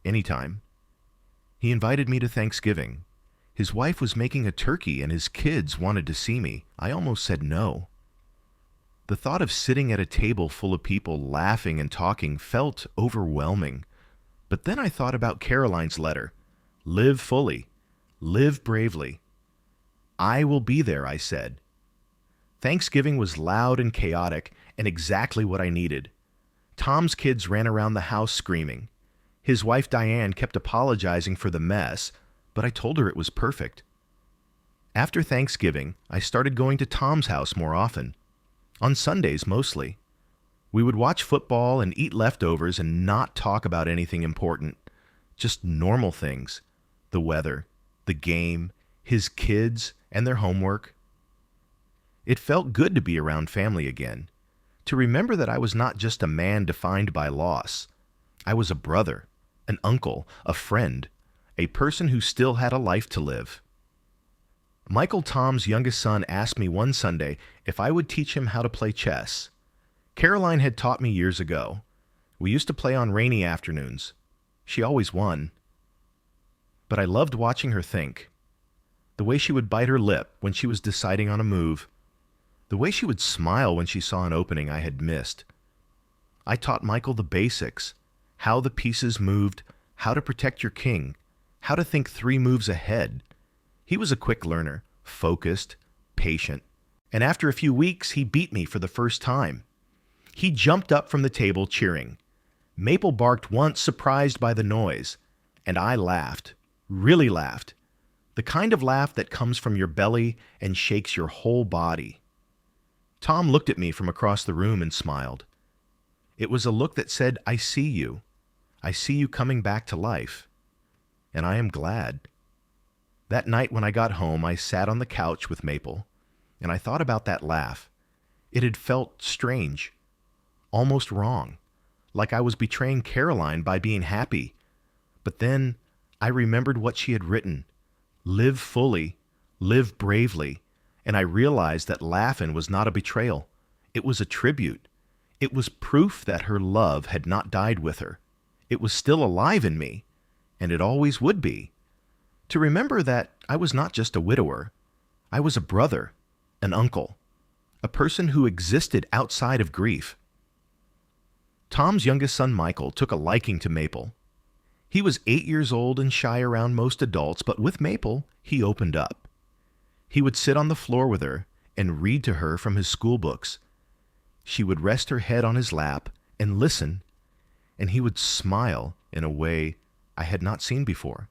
"Anytime." He invited me to Thanksgiving. His wife was making a turkey and his kids wanted to see me. I almost said no. The thought of sitting at a table full of people laughing and talking felt overwhelming. But then I thought about Caroline's letter. Live fully. Live bravely. "I will be there," I said. Thanksgiving was loud and chaotic and exactly what I needed. Tom's kids ran around the house screaming. His wife Diane kept apologizing for the mess, but I told her it was perfect. After Thanksgiving, I started going to Tom's house more often. On Sundays mostly. We would watch football and eat leftovers and not talk about anything important. Just normal things. The weather, the game, his kids, and their homework. It felt good to be around family again. To remember that I was not just a man defined by loss. I was a brother, an uncle, a friend, a person who still had a life to live. Michael, Tom's youngest son, asked me one Sunday if I would teach him how to play chess. Caroline had taught me years ago. We used to play on rainy afternoons. She always won. But I loved watching her think. The way she would bite her lip when she was deciding on a move. The way she would smile when she saw an opening I had missed. I taught Michael the basics, how the pieces moved, how to protect your king, how to think 3 moves ahead. He was a quick learner, focused, patient, and after a few weeks, he beat me for the first time. He jumped up from the table cheering. Maple barked once, surprised by the noise, and I laughed, really laughed, the kind of laugh that comes from your belly and shakes your whole body. Tom looked at me from across the room and smiled. It was a look that said, I see you. I see you coming back to life. And I am glad. That night when I got home, I sat on the couch with Maple, and I thought about that laugh. It had felt strange, almost wrong, like I was betraying Caroline by being happy. But then I remembered what she had written, live fully, live bravely, and I realized that laughing was not a betrayal. It was a tribute. It was proof that her love had not died with her. It was still alive in me, and it always would be. To remember that I was not just a widower. I was a brother, an uncle, a person who existed outside of grief. Tom's youngest son, Michael, took a liking to Maple. He was 8 years old and shy around most adults, but with Maple, he opened up. He would sit on the floor with her and read to her from his school books. She would rest her head on his lap and listen, and he would smile in a way I had not seen before.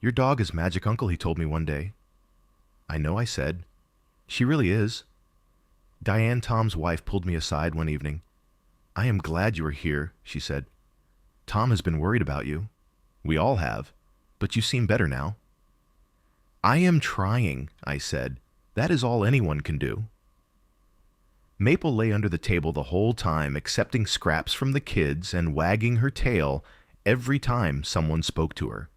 Your dog is Magic Uncle, he told me one day. I know, I said. She really is. Diane, Tom's wife, pulled me aside one evening. I am glad you are here, she said. Tom has been worried about you. We all have, but you seem better now. I am trying, I said. That is all anyone can do. Maple lay under the table the whole time, accepting scraps from the kids and wagging her tail every time someone spoke to her.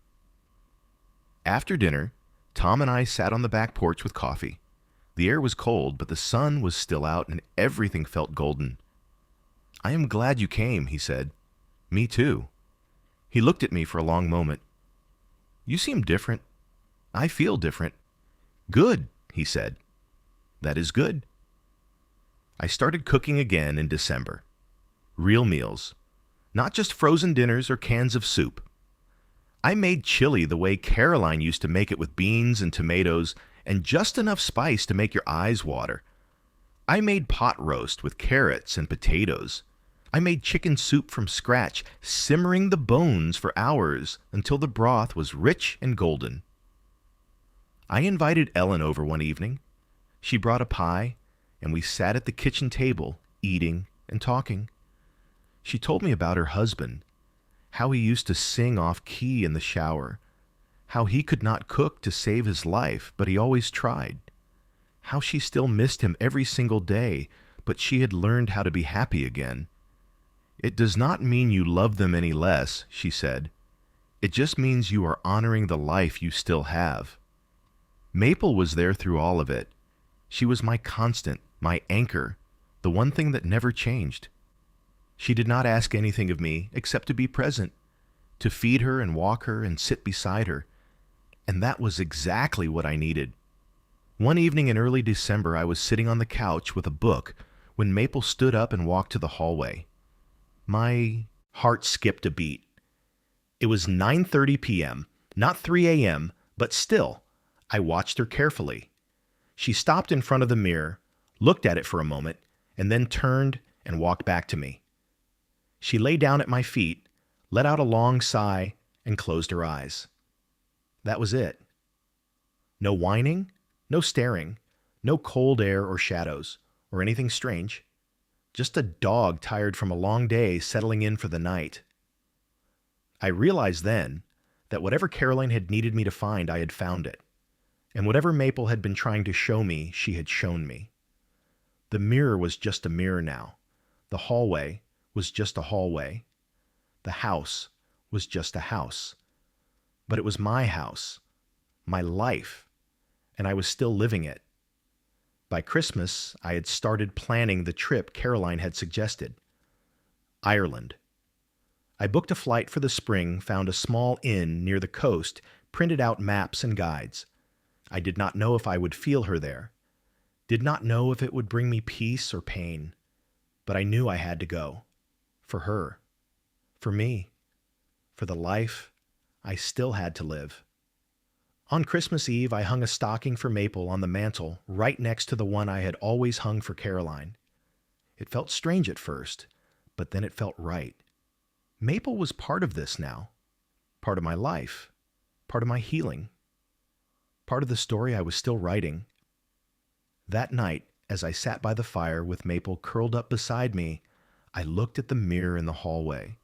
After dinner, Tom and I sat on the back porch with coffee. The air was cold, but the sun was still out and everything felt golden. I am glad you came, he said. Me too. He looked at me for a long moment. You seem different. I feel different. Good, he said. That is good. I started cooking again in December. Real meals. Not just frozen dinners or cans of soup. I made chili the way Caroline used to make it, with beans and tomatoes and just enough spice to make your eyes water. I made pot roast with carrots and potatoes. I made chicken soup from scratch, simmering the bones for hours until the broth was rich and golden. I invited Ellen over one evening. She brought a pie, and we sat at the kitchen table, eating and talking. She told me about her husband, how he used to sing off key in the shower, how he could not cook to save his life, but he always tried, how she still missed him every single day, but she had learned how to be happy again. It does not mean you love them any less, she said. It just means you are honoring the life you still have. Maple was there through all of it. She was my constant, my anchor, the one thing that never changed. She did not ask anything of me except to be present, to feed her and walk her and sit beside her. And that was exactly what I needed. One evening in early December, I was sitting on the couch with a book when Maple stood up and walked to the hallway. My heart skipped a beat. It was 9:30 p.m., not 3 a.m., but still, I watched her carefully. She stopped in front of the mirror, looked at it for a moment, and then turned and walked back to me. She lay down at my feet, let out a long sigh, and closed her eyes. That was it. No whining, no staring, no cold air or shadows, or anything strange. Just a dog tired from a long day settling in for the night. I realized then that whatever Caroline had needed me to find, I had found it. And whatever Maple had been trying to show me, she had shown me. The mirror was just a mirror now. The hallway was just a hallway. The house was just a house. But it was my house, my life, and I was still living it. By Christmas, I had started planning the trip Caroline had suggested. Ireland. I booked a flight for the spring, found a small inn near the coast, printed out maps and guides. I did not know if I would feel her there. Did not know if it would bring me peace or pain. But I knew I had to go. For her. For me. For the life I still had to live. On Christmas Eve, I hung a stocking for Maple on the mantel right next to the one I had always hung for Caroline. It felt strange at first, but then it felt right. Maple was part of this now. Part of my life. Part of my healing. Part of the story I was still writing. That night, as I sat by the fire with Maple curled up beside me, I looked at the mirror in the hallway.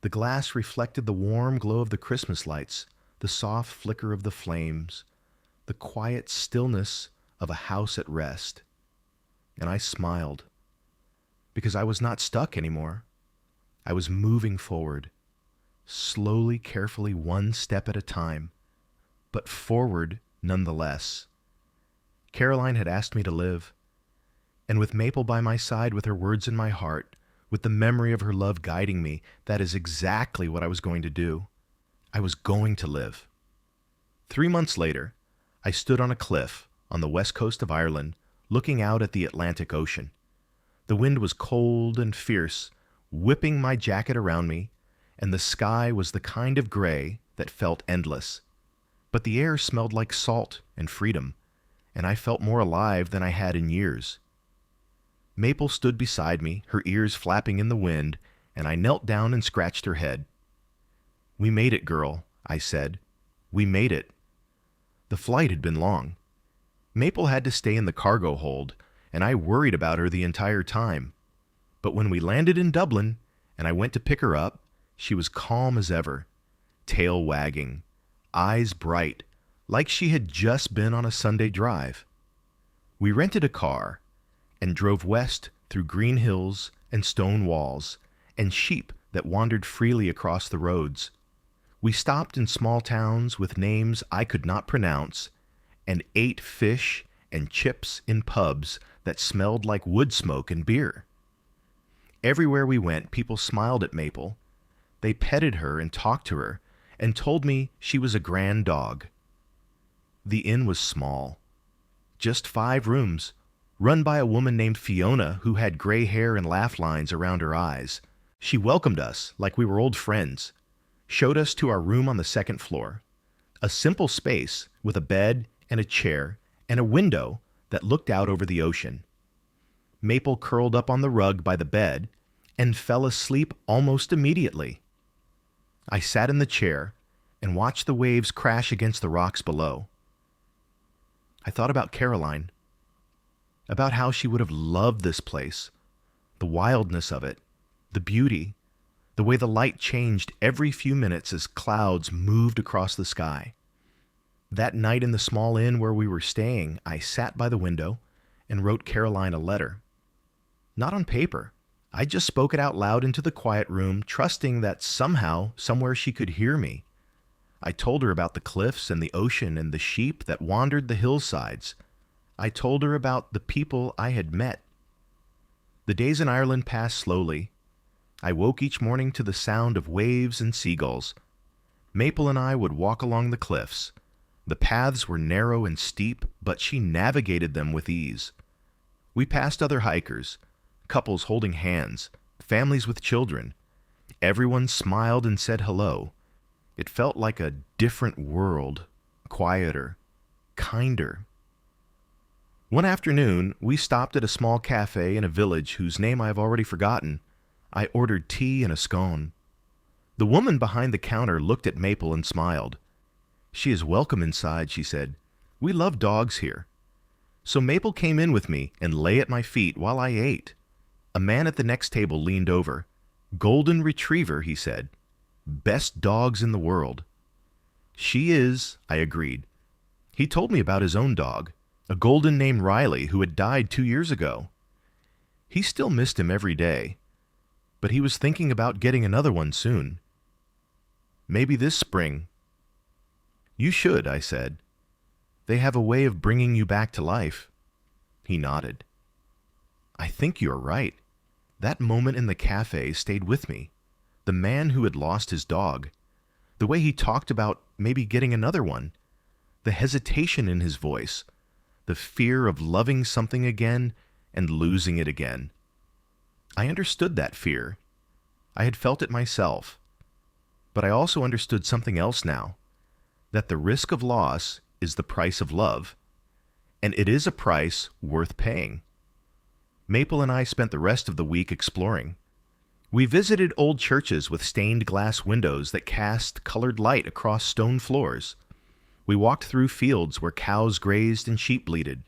The glass reflected the warm glow of the Christmas lights, the soft flicker of the flames, the quiet stillness of a house at rest. And I smiled, because I was not stuck anymore. I was moving forward, slowly, carefully, one step at a time, but forward nonetheless. Caroline had asked me to live, and with Maple by my side, with her words in my heart, with the memory of her love guiding me, that is exactly what I was going to do. I was going to live. 3 months later, I stood on a cliff on the west coast of Ireland, looking out at the Atlantic Ocean. The wind was cold and fierce, whipping my jacket around me, and the sky was the kind of gray that felt endless. But the air smelled like salt and freedom, and I felt more alive than I had in years. Maple stood beside me, her ears flapping in the wind, and I knelt down and scratched her head. "We made it, girl," I said. "We made it." The flight had been long. Maple had to stay in the cargo hold, and I worried about her the entire time. But when we landed in Dublin, and I went to pick her up, she was calm as ever, tail wagging, eyes bright, like she had just been on a Sunday drive. We rented a car and drove west through green hills and stone walls and sheep that wandered freely across the roads. We stopped in small towns with names I could not pronounce and ate fish and chips in pubs that smelled like wood smoke and beer. Everywhere we went, people smiled at Maple. They petted her and talked to her and told me she was a grand dog. The inn was small, just 5 rooms, run by a woman named Fiona who had gray hair and laugh lines around her eyes. She welcomed us like we were old friends, showed us to our room on the 2nd floor, a simple space with a bed and a chair and a window that looked out over the ocean. Maple curled up on the rug by the bed and fell asleep almost immediately. I sat in the chair and watched the waves crash against the rocks below. I thought about Caroline, about how she would have loved this place, the wildness of it, the beauty, the way the light changed every few minutes as clouds moved across the sky. That night in the small inn where we were staying, I sat by the window and wrote Caroline a letter. Not on paper. I just spoke it out loud into the quiet room, trusting that somehow, somewhere she could hear me. I told her about the cliffs and the ocean and the sheep that wandered the hillsides. I told her about the people I had met. The days in Ireland passed slowly. I woke each morning to the sound of waves and seagulls. Maple and I would walk along the cliffs. The paths were narrow and steep, but she navigated them with ease. We passed other hikers, couples holding hands, families with children. Everyone smiled and said hello. It felt like a different world, quieter, kinder. One afternoon, we stopped at a small cafe in a village whose name I have already forgotten. I ordered tea and a scone. The woman behind the counter looked at Maple and smiled. "She is welcome inside," she said. "We love dogs here." So Maple came in with me and lay at my feet while I ate. A man at the next table leaned over. "Golden Retriever," he said. "Best dogs in the world." "She is," I agreed. He told me about his own dog, a golden named Riley who had died 2 years ago. He still missed him every day, but he was thinking about getting another one soon. Maybe this spring. "You should," I said. "They have a way of bringing you back to life." He nodded. "I think you're right." That moment in the cafe stayed with me. The man who had lost his dog. The way he talked about maybe getting another one. The hesitation in his voice. The fear of loving something again and losing it again. I understood that fear. I had felt it myself. But I also understood something else now. That the risk of loss is the price of love. And it is a price worth paying. Maple and I spent the rest of the week exploring. We visited old churches with stained glass windows that cast colored light across stone floors. We walked through fields where cows grazed and sheep bleated.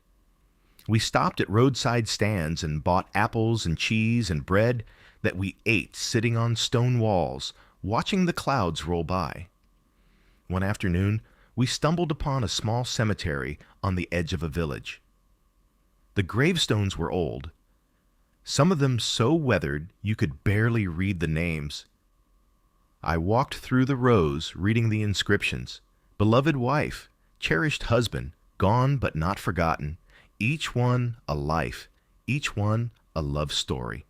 We stopped at roadside stands and bought apples and cheese and bread that we ate sitting on stone walls, watching the clouds roll by. One afternoon, we stumbled upon a small cemetery on the edge of a village. The gravestones were old, some of them so weathered you could barely read the names. I walked through the rows reading the inscriptions. Beloved wife, cherished husband, gone but not forgotten, each one a life, each one a love story.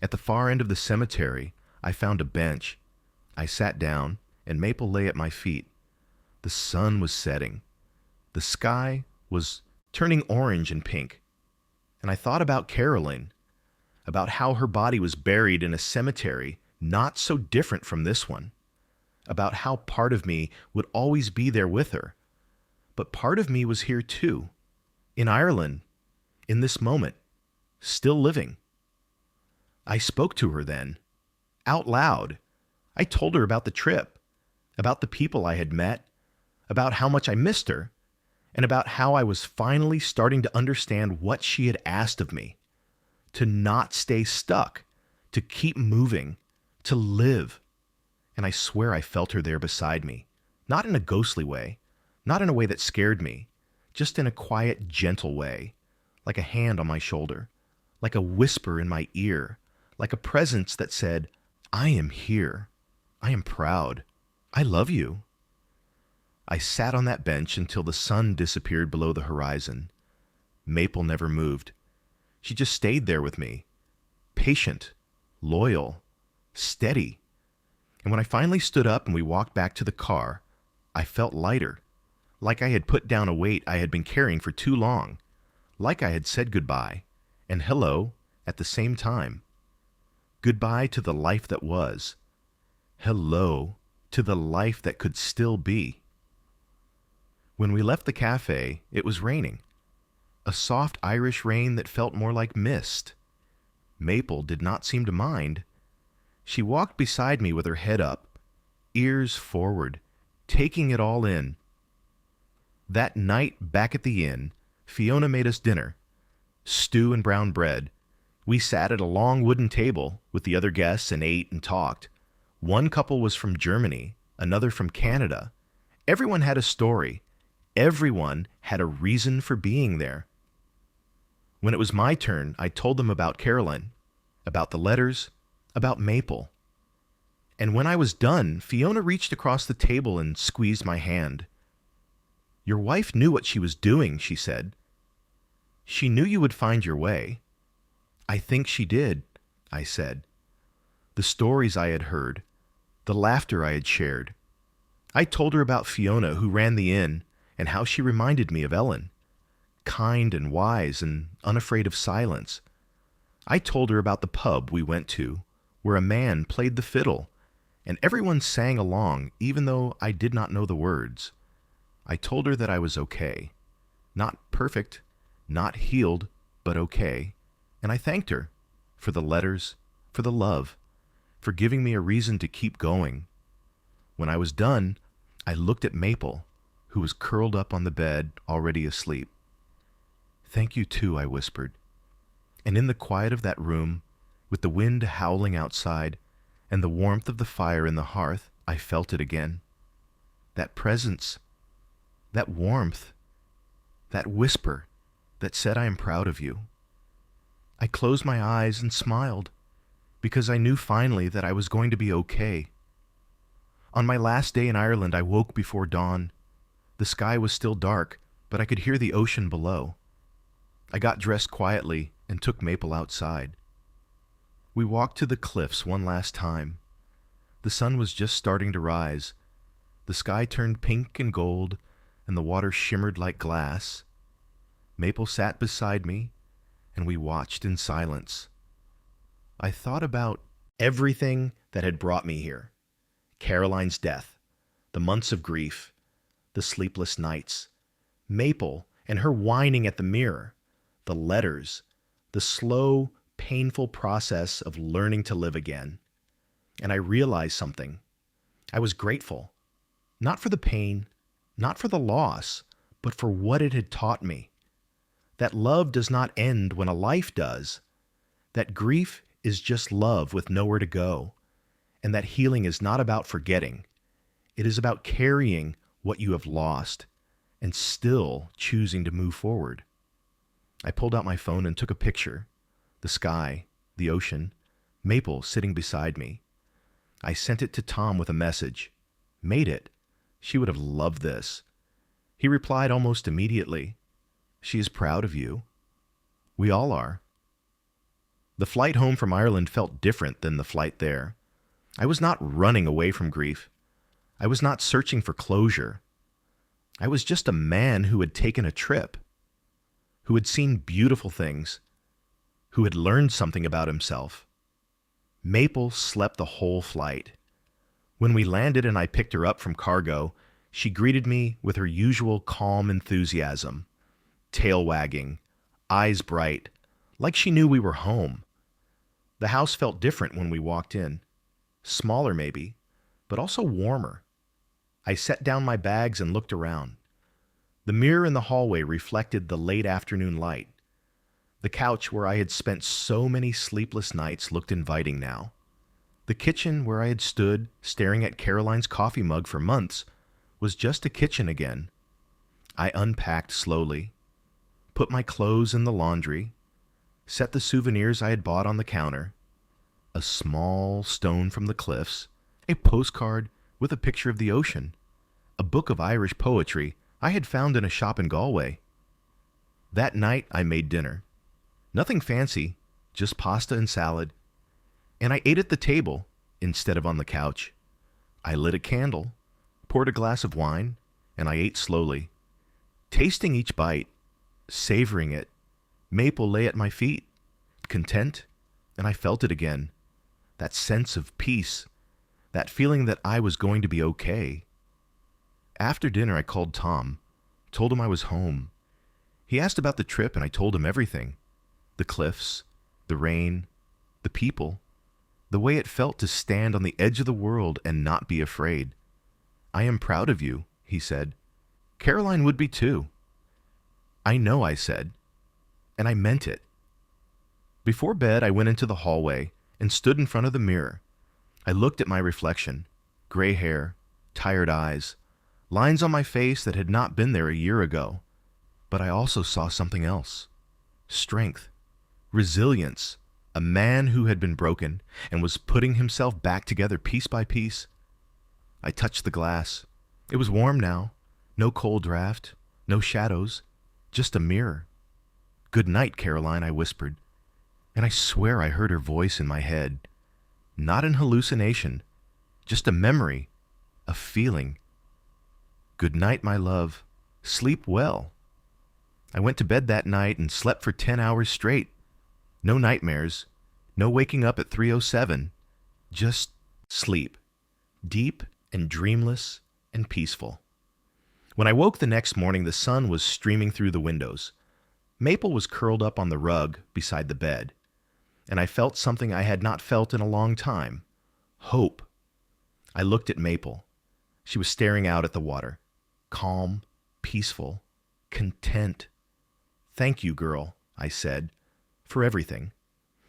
At the far end of the cemetery, I found a bench. I sat down, and Maple lay at my feet. The sun was setting. The sky was turning orange and pink. And I thought about Caroline, about how her body was buried in a cemetery not so different from this one, about how part of me would always be there with her. But part of me was here too, in Ireland, in this moment, still living. I spoke to her then, out loud. I told her about the trip, about the people I had met, about how much I missed her, and about how I was finally starting to understand what she had asked of me. To not stay stuck, to keep moving, to live. And I swear I felt her there beside me, not in a ghostly way, not in a way that scared me, just in a quiet, gentle way, like a hand on my shoulder, like a whisper in my ear, like a presence that said, "I am here. I am proud. I love you." I sat on that bench until the sun disappeared below the horizon. Maple never moved. She just stayed there with me, patient, loyal, steady. And when I finally stood up and we walked back to the car, I felt lighter, like I had put down a weight I had been carrying for too long, like I had said goodbye and hello at the same time. Goodbye to the life that was. Hello to the life that could still be. When we left the cafe, it was raining. A soft Irish rain that felt more like mist. Maple did not seem to mind. She walked beside me with her head up, ears forward, taking it all in. That night back at the inn, Fiona made us dinner. Stew and brown bread. We sat at a long wooden table with the other guests and ate and talked. One couple was from Germany, another from Canada. Everyone had a story. Everyone had a reason for being there. When it was my turn, I told them about Caroline, about the letters, about Maple. And when I was done, Fiona reached across the table and squeezed my hand. "Your wife knew what she was doing," she said. "She knew you would find your way." "I think she did," I said. The stories I had heard, the laughter I had shared. I told her about Fiona, who ran the inn, and how she reminded me of Ellen, kind and wise and unafraid of silence. I told her about the pub we went to, where a man played the fiddle, and everyone sang along, even though I did not know the words. I told her that I was okay. Not perfect, not healed, but okay, and I thanked her for the letters, for the love, for giving me a reason to keep going. When I was done, I looked at Maple, who was curled up on the bed, already asleep. "Thank you too," I whispered. And in the quiet of that room, with the wind howling outside and the warmth of the fire in the hearth, I felt it again. That presence, that warmth, that whisper that said, "I am proud of you." I closed my eyes and smiled, because I knew finally that I was going to be okay. On my last day in Ireland, I woke before dawn. The sky was still dark, but I could hear the ocean below. I got dressed quietly and took Maple outside. We walked to the cliffs one last time. The sun was just starting to rise. The sky turned pink and gold, and the water shimmered like glass. Maple sat beside me, and we watched in silence. I thought about everything that had brought me here. Caroline's death, the months of grief, the sleepless nights, Maple and her whining at the mirror, the letters, the slow, painful process of learning to live again. And I realized something. I was grateful, not for the pain, not for the loss, but for what it had taught me. That love does not end when a life does. That grief is just love with nowhere to go. And that healing is not about forgetting. It is about carrying what you have lost and still choosing to move forward. I pulled out my phone and took a picture. The sky, the ocean, Maple sitting beside me. I sent it to Tom with a message. "Made it. She would have loved this." He replied almost immediately. "She is proud of you." We all are. The flight home from Ireland felt different than the flight there. I was not running away from grief. I was not searching for closure. I was just a man who had taken a trip, who had seen beautiful things, who had learned something about himself. Maple slept the whole flight. When we landed and I picked her up from cargo, she greeted me with her usual calm enthusiasm, tail wagging, eyes bright, like she knew we were home. The house felt different when we walked in. Smaller maybe, but also warmer. I set down my bags and looked around. The mirror in the hallway reflected the late afternoon light. The couch where I had spent so many sleepless nights looked inviting now. The kitchen where I had stood staring at Caroline's coffee mug for months was just a kitchen again. I unpacked slowly, put my clothes in the laundry, set the souvenirs I had bought on the counter, a small stone from the cliffs, a postcard with a picture of the ocean, a book of Irish poetry I had found in a shop in Galway. That night I made dinner. Nothing fancy, just pasta and salad. And I ate at the table instead of on the couch. I lit a candle, poured a glass of wine, and I ate slowly. Tasting each bite, savoring it, Maple lay at my feet, content, and I felt it again. That sense of peace, that feeling that I was going to be okay. After dinner, I called Tom, told him I was home. He asked about the trip, and I told him everything. The cliffs, the rain, the people, the way it felt to stand on the edge of the world and not be afraid. "I am proud of you," he said. "Caroline would be too." "I know," I said, and I meant it. Before bed, I went into the hallway and stood in front of the mirror. I looked at my reflection, gray hair, tired eyes, lines on my face that had not been there a year ago. But I also saw something else. Strength, resilience, a man who had been broken and was putting himself back together piece by piece. I touched the glass. It was warm now. No cold draft, no shadows, just a mirror. "Good night, Caroline," I whispered. And I swear I heard her voice in my head. Not an hallucination, just a memory, a feeling. "Good night, my love. Sleep well." I went to bed that night and slept for 10 hours straight. No nightmares, no waking up at 3:07, just sleep, deep and dreamless and peaceful. When I woke the next morning, the sun was streaming through the windows. Maple was curled up on the rug beside the bed, and I felt something I had not felt in a long time: hope. I looked at Maple. She was staring out at the water, calm, peaceful, content. "Thank you, girl," I said, "for everything."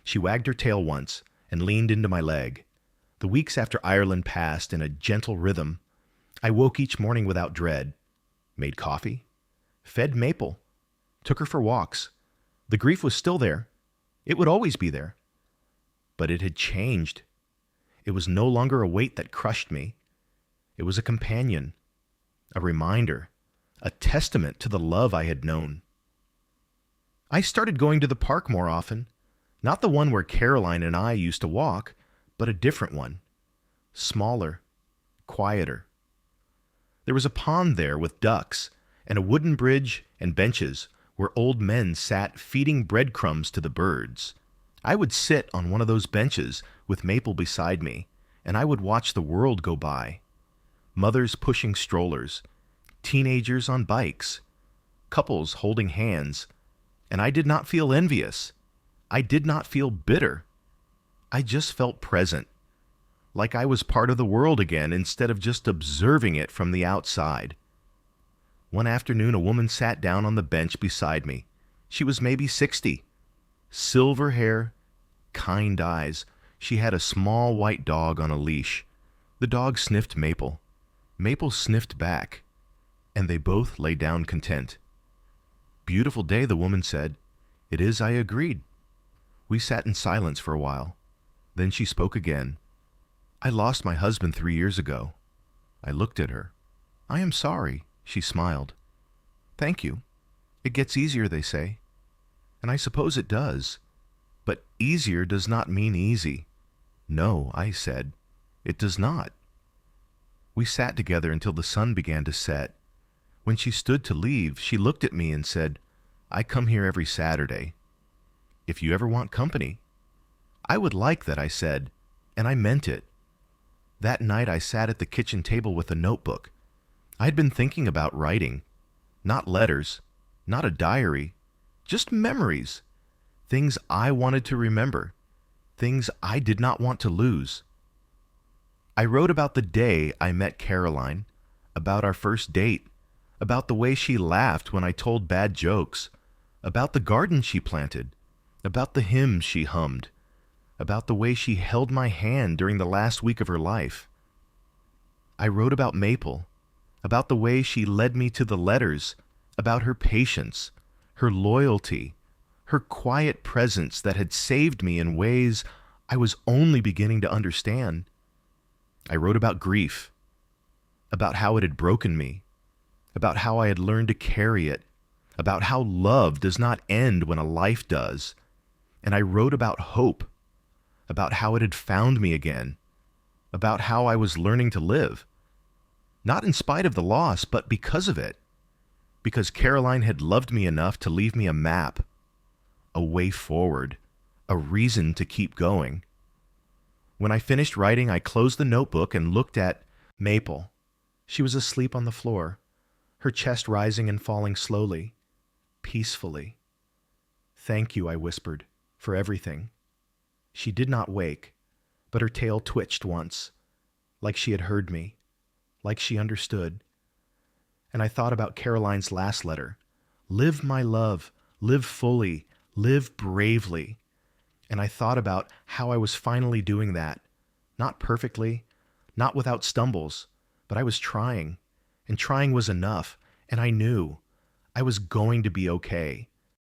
She wagged her tail once and leaned into my leg. The weeks after Ireland passed in a gentle rhythm. I woke each morning without dread, made coffee, fed Maple, took her for walks. The grief was still there. It would always be there. But it had changed. It was no longer a weight that crushed me. It was a companion, a reminder, a testament to the love I had known. I started going to the park more often, not the one where Caroline and I used to walk, but a different one, smaller, quieter. There was a pond there with ducks, and a wooden bridge and benches where old men sat feeding breadcrumbs to the birds. I would sit on one of those benches with Maple beside me, and I would watch the world go by. Mothers pushing strollers, teenagers on bikes, couples holding hands, and I did not feel envious. I did not feel bitter. I just felt present, like I was part of the world again instead of just observing it from the outside. One afternoon, a woman sat down on the bench beside me. She was maybe 60. Silver hair, kind eyes. She had a small white dog on a leash. The dog sniffed Maple. Maple sniffed back, and they both lay down content. "Beautiful day," the woman said. "It is," I agreed. We sat in silence for a while. Then she spoke again. "I lost my husband 3 years ago." I looked at her. "I am sorry," she smiled. "Thank you. It gets easier, they say. And I suppose it does. But easier does not mean easy." "No," I said. "It does not." We sat together until the sun began to set. When she stood to leave, she looked at me and said, "I come here every Saturday. If you ever want company." "I would like that," I said, and I meant it. That night I sat at the kitchen table with a notebook. I had been thinking about writing. Not letters, not a diary, just memories. Things I wanted to remember. Things I did not want to lose. I wrote about the day I met Caroline, about our first date, about the way she laughed when I told bad jokes, about the garden she planted, about the hymns she hummed, about the way she held my hand during the last week of her life. I wrote about Maple, about the way she led me to the letters, about her patience, her loyalty, her quiet presence that had saved me in ways I was only beginning to understand. I wrote about grief, about how it had broken me, about how I had learned to carry it, about how love does not end when a life does. And I wrote about hope, about how it had found me again, about how I was learning to live. Not in spite of the loss, but because of it. Because Caroline had loved me enough to leave me a map, a way forward, a reason to keep going. When I finished writing, I closed the notebook and looked at Maple. She was asleep on the floor, her chest rising and falling slowly, peacefully. "Thank you," I whispered, "for everything." She did not wake, but her tail twitched once, like she had heard me, like she understood. And I thought about Caroline's last letter. "Live, my love, live fully, live bravely." And I thought about how I was finally doing that. Not perfectly, not without stumbles, but I was trying, and trying was enough, and I knew I was going to be okay.